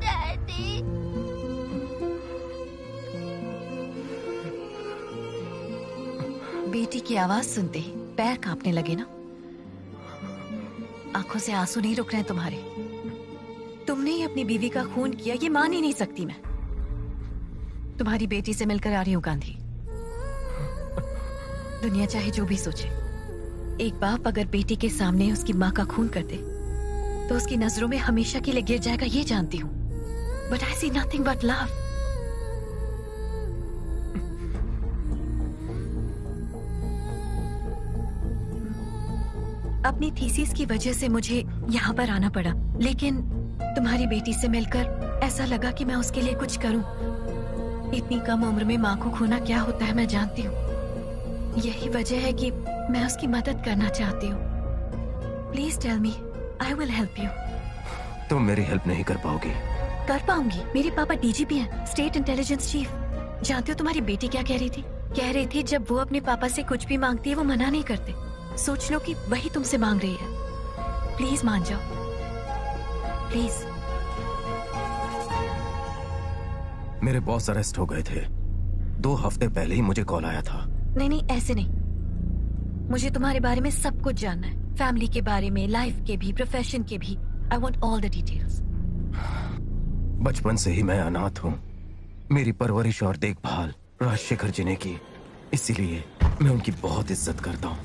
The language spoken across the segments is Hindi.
डैडी, बेटी की आवाज सुनते ही पैर कांपने लगे ना। आंखों से आंसू नहीं रुक रहे तुम्हारे। तुमने ही अपनी बीवी का खून किया, ये मान ही नहीं सकती मैं। तुम्हारी बेटी से मिलकर आ रही हूँ गांधी। दुनिया चाहे जो भी सोचे, एक बाप अगर बेटी के सामने उसकी माँ का खून कर दे तो उसकी नजरों में हमेशा के लिए गिर जाएगा, ये जानती हूँ। But I see nothing but love. अपनी थीसिस की वजह से मुझे यहाँ पर आना पड़ा, लेकिन तुम्हारी बेटी से मिलकर ऐसा लगा कि मैं उसके लिए कुछ करूं। इतनी कम उम्र में माँ को खोना क्या होता है मैं जानती हूँ। यही वजह है कि मैं उसकी मदद करना चाहती हूँ। Please tell me, I will help you. तुम मेरी हेल्प नहीं कर पाओगी। कर पाऊंगी। मेरे पापा डीजीपी हैं, स्टेट इंटेलिजेंस चीफ। जानती हो तुम्हारी बेटी क्या कह रही थी? कह रही थी जब वो अपने पापा से कुछ भी मांगती है वो मना नहीं करते। सोच लो कि वही तुमसे मांग रही है। प्लीज मान जाओ, प्लीज। मेरे बॉस अरेस्ट हो गए थे। 2 हफ्ते पहले ही मुझे कॉल आया था। नहीं नहीं, ऐसे नहीं। मुझे तुम्हारे बारे में सब कुछ जानना है। फैमिली के बारे में, लाइफ के भी, प्रोफेशन के भी। I want all the details. बचपन से ही मैं अनाथ हूँ। मेरी परवरिश और देखभाल राजशेखर जी ने की, इसीलिए मैं उनकी बहुत इज्जत करता हूँ।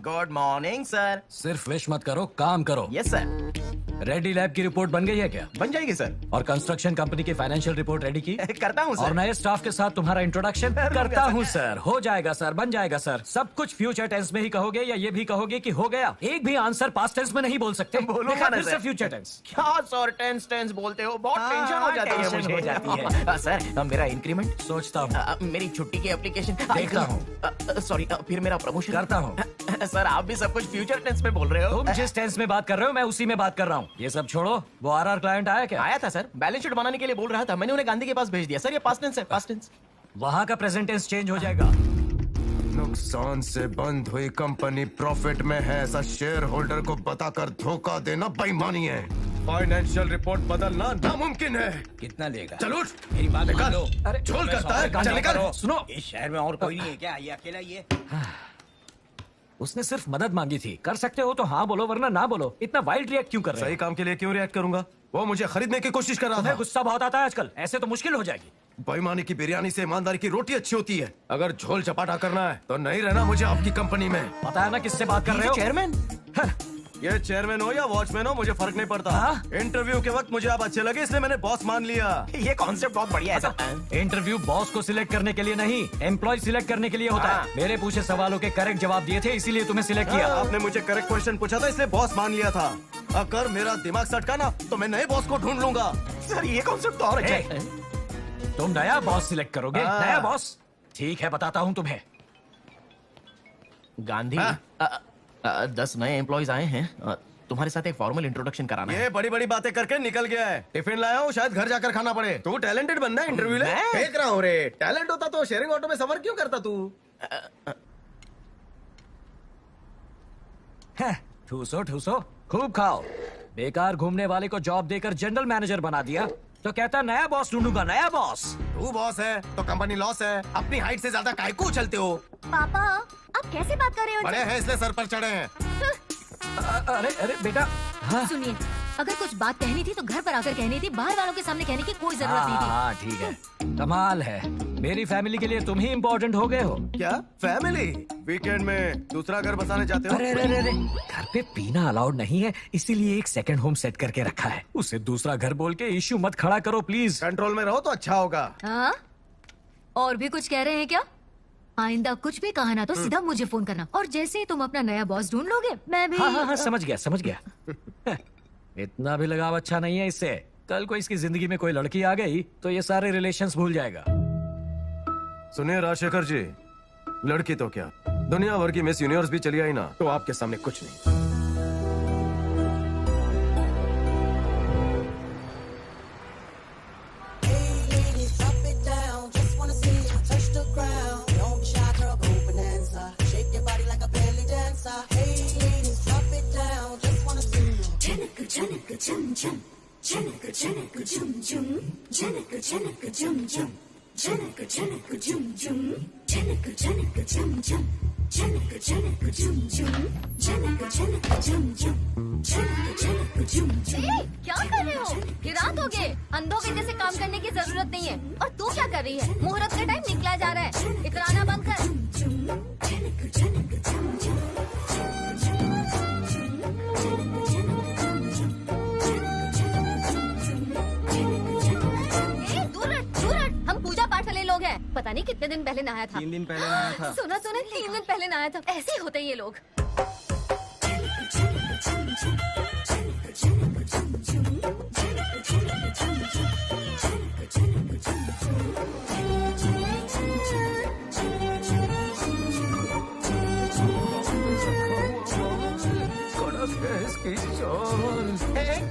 Good morning sir. सिर्फ विश मत करो, काम करो। Yes sir. रेडी लैब की रिपोर्ट बन गई है क्या? बन जाएगी सर। और कंस्ट्रक्शन कंपनी की फाइनेंशियल रिपोर्ट रेडी की? करता हूँ सर। और नए स्टाफ के साथ तुम्हारा इंट्रोडक्शन करता हूँ सर। हो जाएगा सर, बन जाएगा सर। सब कुछ फ्यूचर टेंस में ही कहोगे या ये भी कहोगे कि हो गया? एक भी आंसर पास्ट टेंस में नहीं बोल सकते। बोलूंगा ना सर। Future tense. क्या सर टेंस बोलते हो? बहुत टेंशन हो जाती है मुझे। हो जाती है। सर मेरा इंक्रीमेंट सोचता हूँ। मेरी छुट्टी की एप्लीकेशन देखता हूँ। सॉरी, फिर मेरा प्रमोशन करता हूँ। सर आप भी सब कुछ फ्यूचर टेंस में बोल रहे हो। तुम जिस टेंस में बात कर रहे हो मैं उसी में बात कर रहा हूँ। ये सब छोड़ो। वो आरआर क्लाइंट आया क्या? आया था सर, बैलेंस शीट बनाने के लिए बोल रहा था। मैंने उन्हें गांधी के पास भेज दिया सर। ये पास्ट टेंस है, पास्ट टेंस। वहाँ का प्रेजेंट टेंस चेंज हो जाएगा। नुकसान से बंद हुई कंपनी प्रॉफिट में है, ऐसा शेयर होल्डर को बताकर धोखा देना बेईमानी है। फाइनेंशियल रिपोर्ट बदलना नामुमकिन है। कितना लेगा? चलो मेरी बात निकाल। लो। अरे झोल करता है, चल निकाल। सुनो, इस शहर में और कोई नहीं है क्या? ये अकेला ही है? उसने सिर्फ मदद मांगी थी। कर सकते हो तो हाँ बोलो, वरना ना बोलो। इतना वाइल्ड रिएक्ट क्यों कर रहे हो? सही काम के लिए क्यों रिएक्ट करूंगा? वो मुझे खरीदने की कोशिश कर रहा तुम्हें था। गुस्सा बहुत आता है आजकल। ऐसे तो मुश्किल हो जाएगी। बेईमानी की बिरयानी से ईमानदारी की रोटी अच्छी होती है। अगर झोल चपाटा करना है तो नहीं रहना मुझे आपकी कंपनी में। पता है ना किससे बात कर रहे हो? चेयरमैन। ये चेयरमैन हो या वॉचमैन हो मुझे फर्क नहीं पड़ता। हाँ? इंटरव्यू के वक्त मुझे आप अच्छे लगे इसलिए मैंने बॉस मान लिया। ये कॉन्सेप्ट बहुत बढ़िया है सर। इंटरव्यू बॉस को सिलेक्ट करने के लिए नहीं, एम्प्लॉय सिलेक्ट करने के लिए होता हाँ। है। मेरे पूछे सवालों के करेक्ट जवाब दिए थे, इसीलिए तुम्हें सिलेक्ट किया। आपने मुझे करेक्ट क्वेश्चन पूछा था इसलिए बॉस मान लिया था। अगर मेरा दिमाग सटका ना तो मैं नए बॉस को ढूंढ लूंगा। सर ये कॉन्सेप्ट तो और अच्छा है। तुम नया बॉस सिलेक्ट करोगे? हाँ। नया बॉस? ठीक है, बताता हूँ तुम्हें। गांधी, 10 नए एम्प्लॉयज आए हैं। तुम्हारे साथ एक फॉर्मल इंट्रोडक्शन कराना है। ये बड़ी बड़ी बातें करके निकल गया है। टिफिन लाया हूँ, शायद घर जाकर खाना पड़े। तू टैलेंटेड बनना है, इंटरव्यू ले। मैं? देख रहा हूँ रे। टैलेंट होता तो शेयरिंग ऑटो में सफर क्यों करता तू? ठूसो ठूसो, खूब खाओ। बेकार घूमने वाले को जॉब देकर जनरल मैनेजर बना दिया तो कहता नया बॉस ढूंढूंगा। नया बॉस? तू बॉस है तो कंपनी लॉस है। अपनी हाइट से ज्यादा काय को उछलते हो? पापा आप कैसे बात कर रहे हो? बड़े हैं इसलिए सर पर चढ़े हैं। अरे अरे बेटा। हाँ सुनिए, अगर कुछ बात कहनी थी तो घर पर आकर कहनी थी। बाहर वालों के सामने कहने की कोई जरूरत नहीं थी। हाँ ठीक है। कमाल है, मेरी फैमिली के लिए तुम ही इम्पोर्टेंट हो गए हो। क्या फैमिली? वीकेंड में दूसरा घर बसाने जाते हो? अरे अरे अरे, घर पे पीना अलाउड नहीं है, इसीलिए एक सेकंड होम सेट करके रखा है। उसे दूसरा घर बोल के इश्यू मत खड़ा करो प्लीज। कंट्रोल में रहो तो अच्छा होगा। हाँ? और भी कुछ कह रहे हैं क्या? आइंदा कुछ भी कहा ना तो सीधा मुझे फोन करना। और जैसे ही तुम अपना नया बॉस ढूंढ लोगे मैं भी। हाँ हाँ हाँ, समझ गया समझ गया। इतना भी लगाव अच्छा नहीं है इससे। कल को इसकी जिंदगी में कोई लड़की आ गई तो ये सारे रिलेशंस भूल जाएगा। सुनिए राजशेखर जी, लड़की तो क्या, दुनिया भर की मिस यूनिवर्स भी चली आई ना तो आपके सामने कुछ नहीं। Drop it down, just wanna see you touch the ground. Don't be shy, girl, go bonanza. Shake क्या कर रहे हो? ये रात हो गए, अंधों के जैसे काम करने की जरूरत नहीं है। और तू क्या कर रही है? मुहूर्त का टाइम निकला जा रहा है, इतराना बंद कर। दूर हट, हम पूजा पाठ वाले लोग हैं। पता नहीं कितने दिन पहले नहाया था। 3 दिन पहले नहाया था। सुना 3 दिन पहले नहाया था। ऐसे ही होते हैं ये लोग।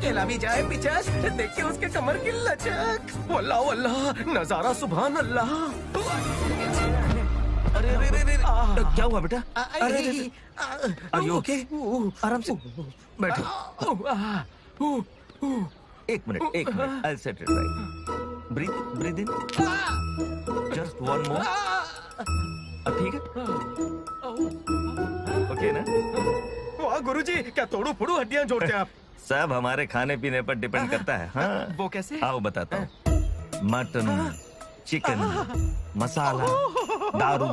केला भी जाए पिचक, देखिए उसके कमर की लचक। वल्लाह वल्लाह, नजारा सुभान अल्लाह। अरे अरे अरे अरे, क्या हुआ बेटा? अरे अरे ओके, आराम से बैठो। एक minute I will set it right. Breathe in, just one more. ठीक है, ओके ना? वाह गुरुजी, क्या तोड़ू फोड़ू हड्डियां जोड़ते हैं आप। सब हमारे खाने पीने पर डिपेंड करता है। हाँ, वो कैसे? आओ बताता हूँ। मटन, चिकन, मसाला, दारू,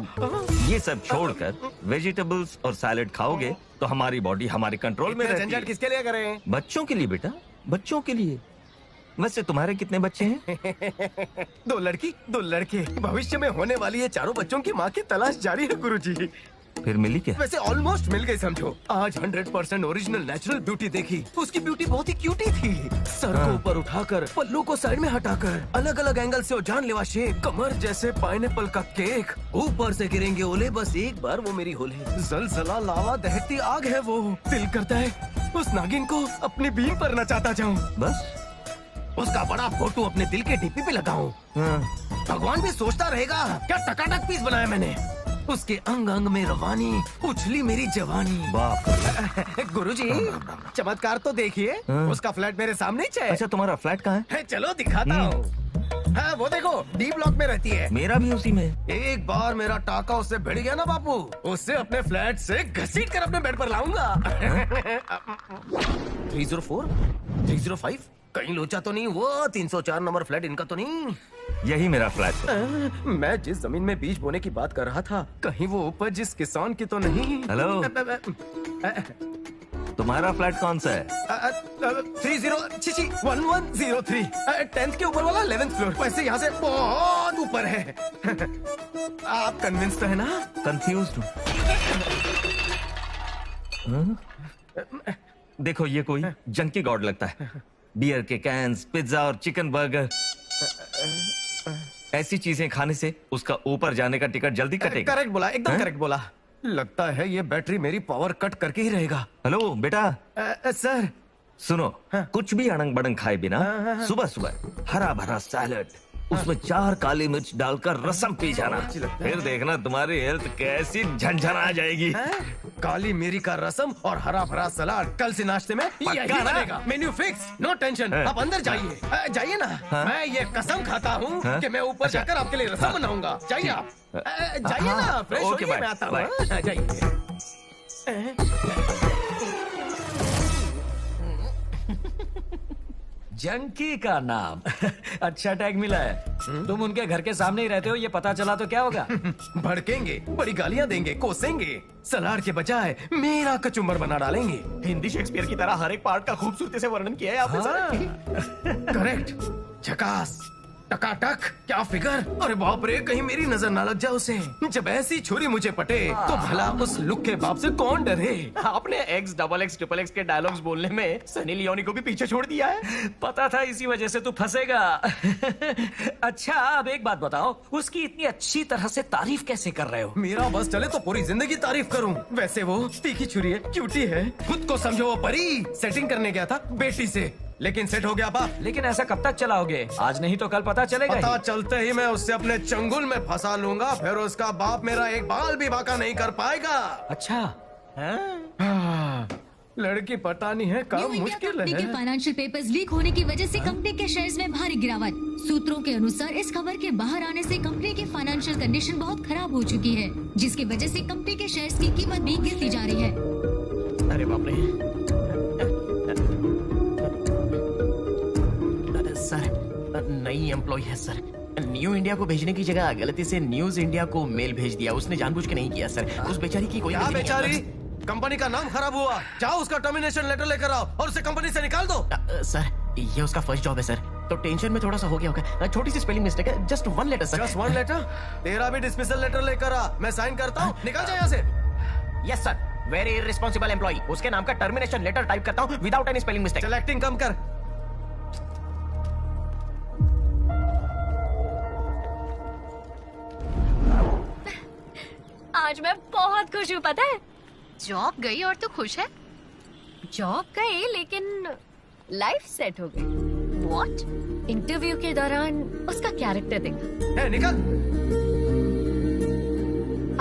ये सब छोड़कर वेजिटेबल्स और सैलेड खाओगे तो हमारी बॉडी हमारे कंट्रोल में रहती है। झंझट किसके लिए करें? बच्चों के लिए बेटा, बच्चों के लिए। वैसे तुम्हारे कितने बच्चे हैं? 2 लड़की 2 लड़के। भविष्य में होने वाली ये चारों बच्चों की माँ की तलाश जारी है गुरुजी। फिर मिली क्या? वैसे ऑलमोस्ट मिल गई समझो। आज 100% ओरिजिनल नेचुरल ब्यूटी देखी। उसकी ब्यूटी बहुत ही क्यूटी थी। सर को ऊपर उठाकर, पल्लू को साइड में हटाकर, अलग अलग एंगल से वो जानलेवा शेप, कमर जैसे पाइनएप्पल का केक। ऊपर से गिरेंगे ओले, बस एक बार वो मेरी होले। जलजला लावा दहकती आग है वो। दिल करता है उस नागिन को अपनी बीन पर नचाता जाऊं। बस उसका बड़ा फोटो अपने दिल के डीपी पे लगाऊं। भगवान भी सोचता रहेगा क्या टकाटक पीस बनाया मैंने। उसके अंग अंग में रवानी, उछली मेरी जवानी। बाप गुरुजी, चमत्कार तो देखिए। उसका फ्लैट मेरे सामने ही है। अच्छा, तुम्हारा फ्लैट कहाँ है? चलो दिखाता हूँ। हाँ वो देखो, डी ब्लॉक में रहती है। मेरा भी उसी में। एक बार मेरा टाका उससे भिड़ गया ना बापू, उससे अपने फ्लैट से घसीट कर अपने बेड पर लाऊंगा। 304, 305, कहीं लोचा तो नहीं? वो 304 नंबर फ्लैट इनका तो नहीं? यही मेरा फ्लैट है। मैं जिस जमीन में बीज बोने की बात कर रहा था, कहीं वो उपज जिस किसान की तो नहीं? हेलो, तुम्हारा फ्लैट कौन सा है? 1103, 10th के ऊपर वाला 11th फ्लोर। वैसे यहाँ से बहुत ऊपर है। आप कन्विंस तो है ना? कंफ्यूज्ड हूँ। देखो, ये कोई जंकी गॉड लगता है। बियर के कैंस, पिज्जा और चिकन बर्गर, ऐसी चीजें खाने से उसका ऊपर जाने का टिकट जल्दी कटेगा। करेक्ट बोला, एकदम करेक्ट बोला। लगता है ये बैटरी मेरी पावर कट करके ही रहेगा। हेलो बेटा, सर सुनो, कुछ भी अड़ंग बड़ंग खाए बिना सुबह सुबह हरा भरा सैलेड, उसमें 4 काली मिर्च डालकर रसम पी जाना। फिर देखना तुम्हारी हेल्थ कैसी झंझना जाएगी। काली मिरी का रसम और हरा भरा सलाद कल से नाश्ते में यही बनेगा। Menu fix, no tension. आप अंदर जाइए, जाइए ना। मैं ये कसम खाता हूँ कि मैं ऊपर जाकर आपके लिए रसम बनाऊंगा। जाइए आप, जाइए ना, फ्रेश होइए, मैं आता हूँ। जाइए। जंकी का नाम। अच्छा टैग मिला है। तुम उनके घर के सामने ही रहते हो, ये पता चला तो क्या होगा? भड़केंगे, बड़ी गालियां देंगे, कोसेंगे, सलाड के बजाय मेरा कचुम्बर बना डालेंगे। हिंदी शेक्सपियर की तरह हर एक पार्ट का खूबसूरती से वर्णन किया है आपने सर। करेक्ट, झकास, टकाटक, क्या फिगर। अरे बाप रे, कहीं मेरी नजर ना लग जाए उसे। जब ऐसी छुरी मुझे पटे तो भला उस लुक के बाप से कौन डरे। आपने X, XX, XXX के डायलॉग्स बोलने में सनी लियोनी को भी पीछे छोड़ दिया है। पता था इसी वजह से तू फंसेगा। अच्छा, अब एक बात बताओ, उसकी इतनी अच्छी तरह से तारीफ कैसे कर रहे हो? मेरा बस चले तो पूरी जिंदगी तारीफ करूं। वैसे वो तीखी छुरी है, क्यूटी है, खुद को समझो वो परी। सेटिंग करने गया था बेटी से, लेकिन सेट हो गया बाप। लेकिन ऐसा कब तक चलाओगे? आज नहीं तो कल पता चलेगा पता ही। चलते ही मैं उससे अपने चंगुल में फंसा लूंगा, फिर उसका बाप मेरा एक बाल भी बाका नहीं कर पाएगा। अच्छा, लड़की पता नहीं है, काम मुश्किल कंपनी के है। फाइनेंशियल पेपर्स लीक होने की वजह से कंपनी के शेयर्स में भारी गिरावट। सूत्रों के अनुसार इस खबर के बाहर आने से कंपनी की फाइनेंशियल कंडीशन बहुत खराब हो चुकी है, जिसकी वजह से कंपनी के शेयर्स की कीमत भी गिरती जा रही है। अरे बाप रे। सर, नई एम्प्लॉय है सर। न्यू इंडिया को भेजने की जगह गलती से न्यूज इंडिया को मेल भेज दिया। उसने जानबूझ के नहीं किया सर। उस बेचारी की कोई क्या गलती नहीं है। बेचारी? कंपनी का नाम खराब हुआ, जाओ उसका टर्मिनेशन लेटर लेकर आओ और उसे कंपनी से निकाल दो। सर, ये उसका फर्स्ट जॉब है सर, तो टेंशन में थोड़ा सा हो गया होगा। छोटी सी स्पेलिंग मिस्टेक है, just 1 letter sir. Just 1 letter? तेरा भी डिसमिसल लेटर लेकर आ, मैं साइन करता हूँ। निकल जाए यहाँ से। Yes sir, very irresponsible employee. उसके नाम का टर्मिनेशन लेटर टाइप करता हूँ विदाउट एनी स्पेलिंग मिस्टेक। चल एक्टिंग कम कर। आज मैं बहुत खुश हूँ, पता है? जॉब गई और तू खुश है? जॉब गई लेकिन लाइफ सेट हो गई। व्हाट? इंटरव्यू के दौरान उसका कैरेक्टर देखा। ए, निकल।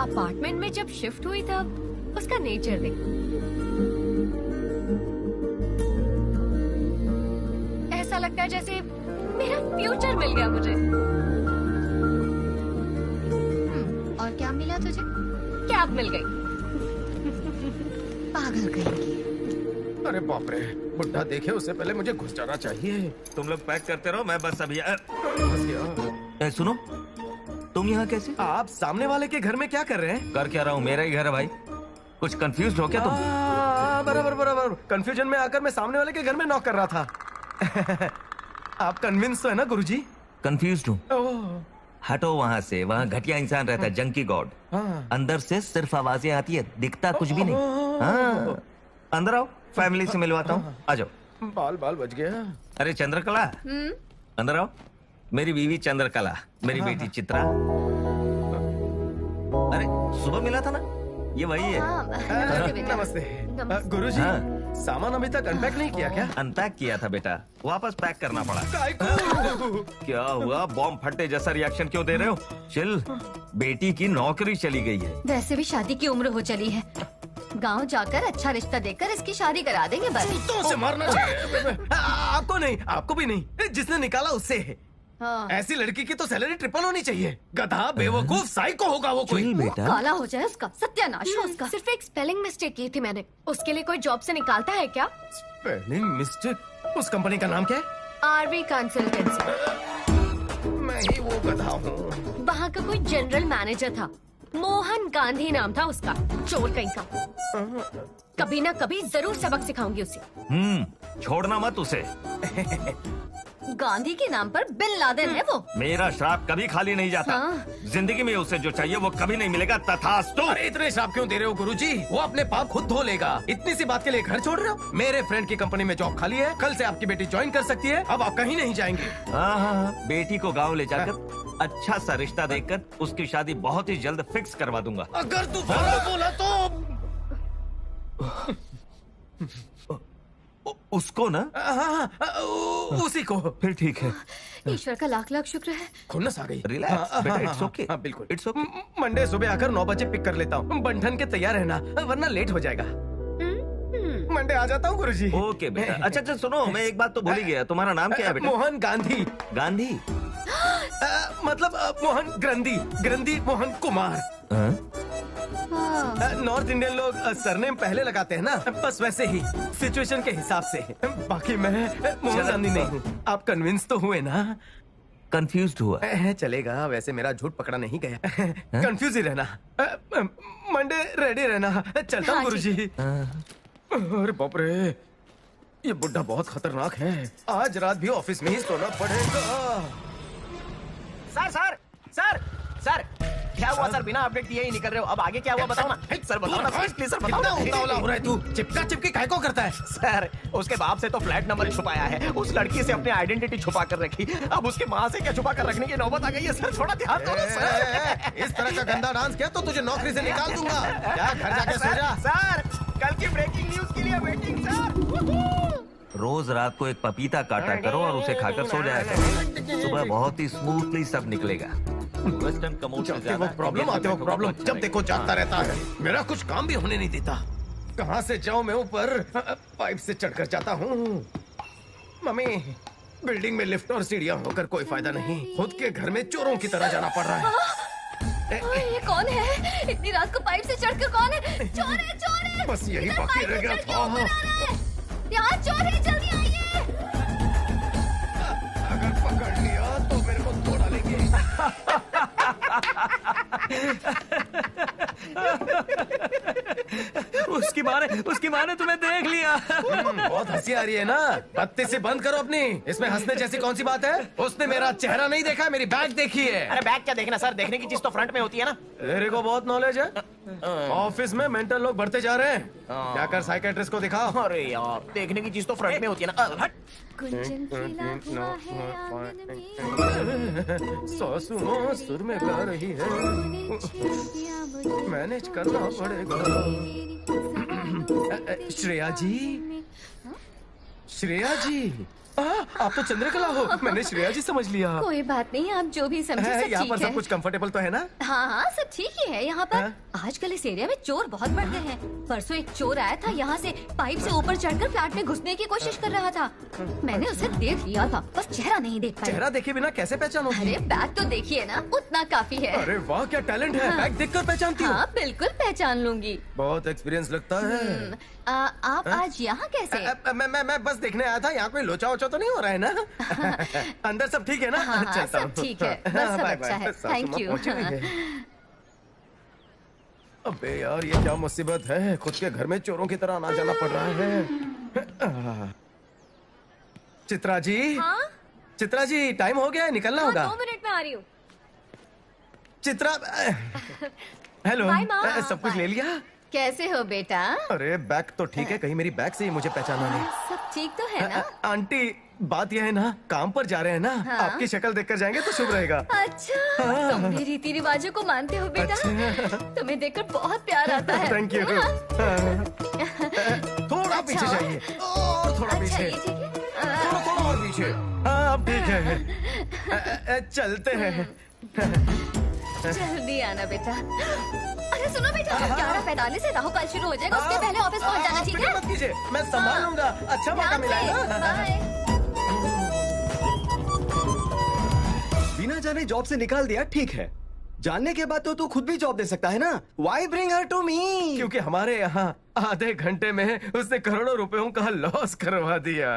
अपार्टमेंट में जब शिफ्ट हुई तब उसका नेचर देखा। ऐसा लगता है जैसे मेरा फ्यूचर मिल गया मुझे। और क्या मिला तुझे? कैब मिल गई। पागल कहेंगी। अरे बाप रे, बुढ़ा देखे उससे पहले मुझे घुस जाना चाहिए। तुम लोग पैक करते रहो, मैं बस अभी घुस गया। सुनो, तुम यहाँ कैसे? आप सामने वाले के घर में क्या कर रहे हैं? कर क्या रहा हूँ, मेरा ही घर है भाई। कुछ कंफ्यूज हो क्या तुम? बराबर बराबर। कंफ्यूजन में आकर मैं सामने वाले के घर में नॉक कर रहा था। आप कन्विंस तो है ना गुरुजी? कंफ्यूज हूँ। ओह, हटो वहाँ से, वहाँ घटिया इंसान रहता है, जंकी गॉड। हाँ। अंदर से सिर्फ आवाजें आती है, दिखता कुछ भी नहीं। हाँ, अंदर आओ, फैमिली से मिलवाता हूँ, आ जाओ। बाल बाल बच गया। अरे चंद्रकला, अंदर आओ। मेरी बीवी चंद्रकला, मेरी बेटी चित्रा। अरे सुबह मिला था ना, ये वही है। नमस्ते। गुरुजी, हाँ। सामान अभी तक अनपैक नहीं किया क्या? अनपैक किया था बेटा, वापस पैक करना पड़ा। काय को? क्या हुआ, बॉम्ब फटने जैसा रिएक्शन क्यों दे रहे हो? चिल, बेटी की नौकरी चली गई है। वैसे भी शादी की उम्र हो चली है। गांव जाकर अच्छा रिश्ता देकर इसकी शादी करा देंगे बस। तो उसे मारना चाहिए। आपको नहीं, आपको भी नहीं, जिसने निकाला उससे। हाँ। ऐसी लड़की की तो सैलरी ट्रिपल होनी चाहिए। गधा, बेवकूफ, साइको होगा वो कोई। चिल बेटा, काला हो जाए उसका, सत्यानाश हो उसका। सिर्फ एक स्पेलिंग मिस्टेक की थी मैंने। उसके लिए कोई जॉब से निकालता है क्या? Spelling mistake? उस कंपनी का नाम क्या है? RV consultancy. मैं ही वो गधा हूँ। वहाँ का कोई जनरल मैनेजर था, मोहन गांधी नाम था उसका। चोर कहीं का। कभी ना कभी जरूर सबक सिखाऊंगी उसे। छोड़ना मत उसे। गांधी के नाम पर बिन लादेन है वो। मेरा श्राप कभी खाली नहीं जाता। हाँ। जिंदगी में उसे जो चाहिए वो कभी नहीं मिलेगा, तथास्तु। अरे इतने श्राप क्यों दे रहे हो गुरुजी? वो अपने पाप खुद धो लेगा। इतनी सी बात के लिए घर छोड़ रहे हो? मेरे फ्रेंड की कंपनी में जॉब खाली है, कल से आपकी बेटी ज्वाइन कर सकती है। अब आप कहीं नहीं जाएंगे। हाँ हाँ हाँ, बेटी को गांव ले जाकर अच्छा सा रिश्ता देखकर उसकी शादी बहुत ही जल्द फिक्स करवा दूंगा। अगर तू बोला तो उसको ना? उसी को। फिर ठीक है। ईश्वर का लाख लाख शुक्र है। खुन्नस आ गई। रिलैक्स बेटा, इट्स ओके। बिल्कुल इट्स ओके। मंडे सुबह आकर 9 बजे पिक कर लेता हूँ। बंठन के तैयार रहना, वरना लेट हो जाएगा। मंडे आ जाता हूँ गुरुजी। ओके बेटा। अच्छा अच्छा सुनो, मैं एक बात तो भूल ही गया, तुम्हारा नाम क्या है बेटा? मोहन गांधी। गांधी? मतलब मोहन ग्रंथी, ग्रंथी मोहन कुमार। नॉर्थ इंडियन लोग सरनेम पहले लगाते हैं ना, बस वैसे ही सिचुएशन के हिसाब से। बाकी मैं मोहन गांधी नहीं हूँ। आप कन्विंस तो हुए ना? कंफ्यूज्ड हुआ? चलेगा, वैसे मेरा झूठ पकड़ा नहीं गया। कंफ्यूज ही रहना। मंडे रेडी रहना। चलता हूँ हाँ गुरुजी। अरे बाप रे, ये बुड्ढा बहुत खतरनाक है। आज रात भी ऑफिस में ही सोना पड़ेगा। सर सर सर सर, क्या हुआ सर? बिना अपडेट दिए ही निकल रहे हो। अब आगे क्या हुआ बताओ ना। सर बताओ ना प्लीज सर, बताओ कितना ना। उतावला हो रहा है तू? चिपका चिपकी काय को करता है? सर, उसके बाप से तो फ्लैट नंबर छुपाया है, उस लड़की से अपनी आइडेंटिटी छुपा कर रखी, अब उसके माँ से क्या छुपा कर रखने की नौबत आ गई है। सर थोड़ा ध्यान दो ना सर। इस तरह का गंदा डांस किया तो तुझे नौकरी से निकाल दूंगा। क्या घर जाके सो जा। सर, कल की ब्रेकिंग न्यूज के लिए वेटिंग सर। रोज रात को एक पपीता काटा करो और उसे खाकर सो जाया करो। सुबह बहुत ही स्मूथली सब निकलेगा। वेस्टर्न कमोड से जाते ज्यादा वक्त प्रॉब्लम, आते वक्त प्रॉब्लम। जब देखो जागता रहता है, मेरा कुछ काम भी होने नहीं देता। कहाँ से जाऊं मैं ऊपर? पाइप से चढ़कर जाता हूँ। मम्मी, बिल्डिंग में लिफ्ट और सीढ़ियां होकर कोई फायदा नहीं। खुद के घर में चोरों की तरह जाना पड़ रहा है। ये कौन है? इतनी रात को पाइप से चढ़कर कौन है? चोर है, चोर है! बस यही इधर बाकी पाइप रह से गया चढ़ के था। ऊपर आ रहा है। यहाँ चोर है, जल्दी आइए! अगर पकड़ लिया तो मेरे को तोड़ा लेंगे। उसकी माँ ने तुम्हें देख लिया। बहुत हंसी आ रही है ना? बत्ती से बंद करो अपनी। इसमें हंसने जैसी कौन सी बात है? उसने मेरा चेहरा नहीं देखा, मेरी बैग देखी है। अरे बैग क्या देखना सर, देखने की चीज तो फ्रंट में होती है ना। तेरे को बहुत नॉलेज है। ऑफिस में मेंटल लोग बढ़ते जा रहे हैं। जाकर साइकेट्रिस्ट को दिखाओ। अरे यार, देखने की चीज तो फ्रंट में होती है ना। हट। गुंजन खिला हुआ है आंगन में। सासुओं सुर में गा रही है। मैनेज करना पड़ेगा। श्रेया जी, श्रेया जी, आप तो चंद्रकला हो। मैंने श्रेया जी समझ लिया। कोई बात नहीं, आप जो भी समझे सब यहाँ ठीक पर है। सब कुछ कंफर्टेबल तो है ना? हाँ हाँ, सब ठीक ही है यहाँ पर। आजकल इस एरिया में चोर बहुत बढ़ गए हैं। परसों एक चोर आया था, यहाँ से पाइप से ऊपर चढ़कर फ्लैट में घुसने की कोशिश कर रहा था। मैंने उसे देख लिया था, बस चेहरा नहीं देख पाया। चेहरा देखे बिना कैसे पहचानोगी? अरे बैग तो देखिए ना, उतना काफी है। अरे वाह, क्या टैलेंट है। बैग देखकर पहचानती हो? हाँ बिल्कुल पहचान लूंगी। बहुत एक्सपीरियंस लगता है। आप आज यहाँ कैसे? मैं बस देखने आया था, यहाँ कोई लोचा वोचा तो नहीं हो रहा है ना? अंदर सब ठीक है ना? हाँ, चलता सब हूँ। ठीक है, बस सब बाय, अच्छा बाय। है। सासू थैंक माँ यू। पहुंची हुई है। अबे यार, ये क्या मुसीबत है। खुद के घर में चोरों की तरह आना जाना पड़ रहा है। चित्रा जी, हाँ? चित्रा जी, टाइम हो गया है, निकलना होगा। 2 मिनट में आ रही हूँ। चित्रा, हेलो। Bye, माँ। सब कुछ ले लिया? कैसे हो बेटा? अरे बैग तो ठीक है, कहीं मेरी बैग से ही मुझे पहचाना नहीं। सब ठीक तो है ना? आंटी, बात यह है ना, काम पर जा रहे हैं ना, हाँ? आपकी शक्ल देखकर जाएंगे तो शुभ रहेगा। अच्छा, तुम भी रीति रिवाजों को मानते हो बेटा? अच्छा। तुम्हें देखकर बहुत प्यार आता है। Thank you. थोड़ा पीछे जाइए, और थोड़ा अच्छा, पीछे, ये ठीक है। थोड़ा और पीछे। हाँ, अब ठीक है। चलते हैं। जल्दी आना बेटा। अरे सुनो बेटा, 11:45 से राहु काल शुरू हो जाएगा, उसके पहले ऑफिस पहुंच जाना, ठीक फिक्र है? मत कीजिए, मैं संभाल लूंगा। अच्छा मौका ध्यान मिला से, है ना? बाय। बिना जाने जॉब से निकाल दिया, ठीक है। जानने के बाद तो तू खुद भी जॉब दे सकता है ना। Why bring her to me? क्योंकि हमारे यहाँ आधे घंटे में उसने करोड़ों रुपयों का लॉस करवा दिया।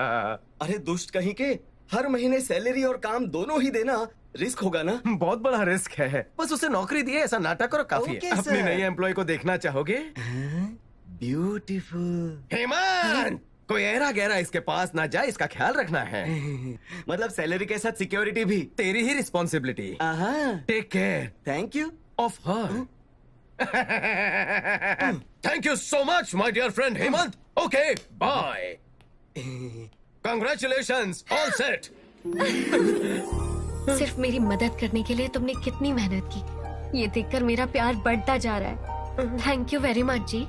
अरे दुष्ट कहीं के, हर महीने सैलरी और काम दोनों ही देना रिस्क होगा ना। बहुत बड़ा रिस्क है। बस उसे नौकरी दिए, ऐसा नाटक करो, काफी Okay, है। अपनी sir. नई एम्प्लॉय को देखना चाहोगे? ब्यूटीफुल। हेमंत, कोई ऐरा गहरा इसके पास ना जाए, इसका ख्याल रखना है। मतलब सैलरी के साथ सिक्योरिटी भी। तेरी ही responsibility. Take care thank you. Of her. Thank you so much my dear friend Hemant. Okay, bye. Congratulations, all set. सिर्फ मेरी मदद करने के लिए तुमने कितनी मेहनत की, ये देखकर मेरा प्यार बढ़ता जा रहा है। थैंक यू वेरी मच जी।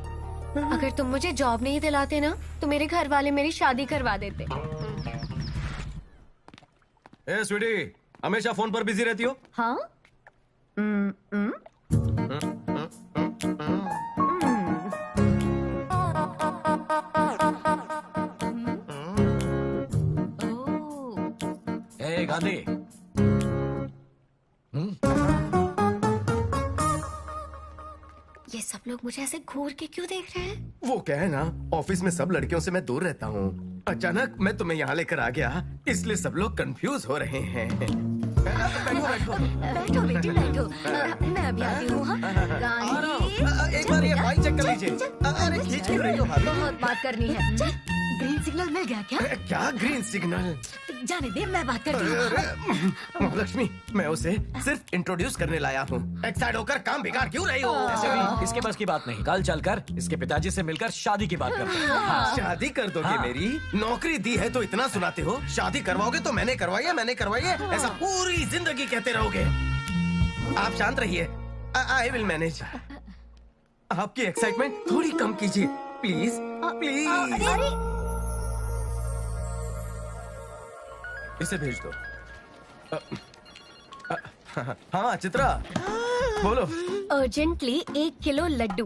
अगर तुम मुझे जॉब नहीं दिलाते ना, तो मेरे घर वाले मेरी शादी करवा देते। ए स्वीटी, हमेशा फोन पर बिजी रहती हो? हाँ? ए गांधी, ये सब लोग मुझे ऐसे घूर के क्यों देख रहे हैं? वो क्या है ना, ऑफिस में सब लड़कियों से मैं दूर रहता हूँ। अचानक मैं तुम्हें यहाँ लेकर आ गया, इसलिए सब लोग कंफ्यूज हो रहे हैं। बैठो बेटी बैठो। मैं अभी आती हूँ। हाँ? गांधी, एक बार ये फाइल चेक कर लीजिए। अरे खींच क्यों रही हो भाभी? बहुत बात करनी है। ग्रीन सिग्नल मिल गया क्या? क्या ग्रीन सिग्नल? जाने दे, मैं बात करती हूँ। महालक्ष्मी, मैं उसे सिर्फ इंट्रोड्यूस करने लाया हूँ। एक साइड होकर काम बिगाड़ क्यों रही हो? ऐसे भी इसके बस की बात नहीं। कल चलकर इसके पिताजी से मिलकर शादी की बात करते हैं। हाँ। शादी कर दोगे हाँ। मेरी? नौकरी दी है तो इतना सुनाते हो, शादी करवाओगे तो मैंने करवाई है, ऐसा पूरी जिंदगी कहते रहोगे। आप शांत रहिए, आई विल मैनेज। आपकी एक्साइटमेंट थोड़ी कम कीजिए, प्लीज प्लीज। इसे भेज दो। हाँ चित्रा, बोलो। अर्जेंटली 1 किलो लड्डू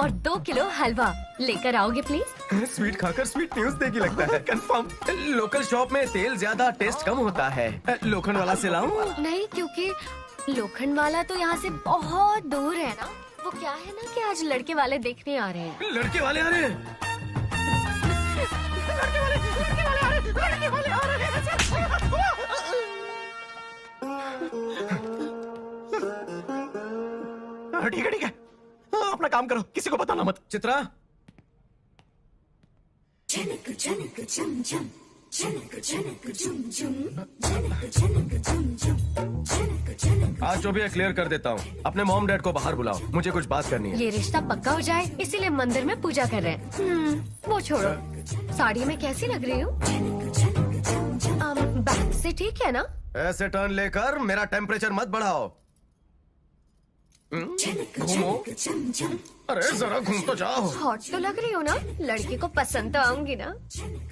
और 2 किलो हलवा लेकर आओगे प्लीज? स्वीट खाकर स्वीट न्यूज देगी लगता है। कंफर्म। लोकल शॉप में तेल ज्यादा, टेस्ट कम होता है। लोखंड वाला से लाऊं? नहीं, क्योंकि लोखंड वाला तो यहाँ से बहुत दूर है ना। वो क्या है ना कि आज लड़के वाले देखने आ रहे हैं। लड़के वाले आ रहे हैं। ठीक है ठीक है, अपना काम करो, किसी को बताना मत। चित्रा, आज जो भी है क्लियर कर देता हूँ। अपने मॉम डैड को बाहर बुलाओ, मुझे कुछ बात करनी है। ये रिश्ता पक्का हो जाए इसीलिए मंदिर में पूजा कर रहे हैं। वो छोड़ो, साड़ी में कैसी लग रही हूँ? बैक से ठीक है ना? ऐसे टर्न लेकर मेरा टेम्परेचर मत बढ़ाओ। घूमो। अरे जरा घूम तो जाओ। हॉट तो लग रही हो ना, लड़के को पसंद तो आऊंगी ना।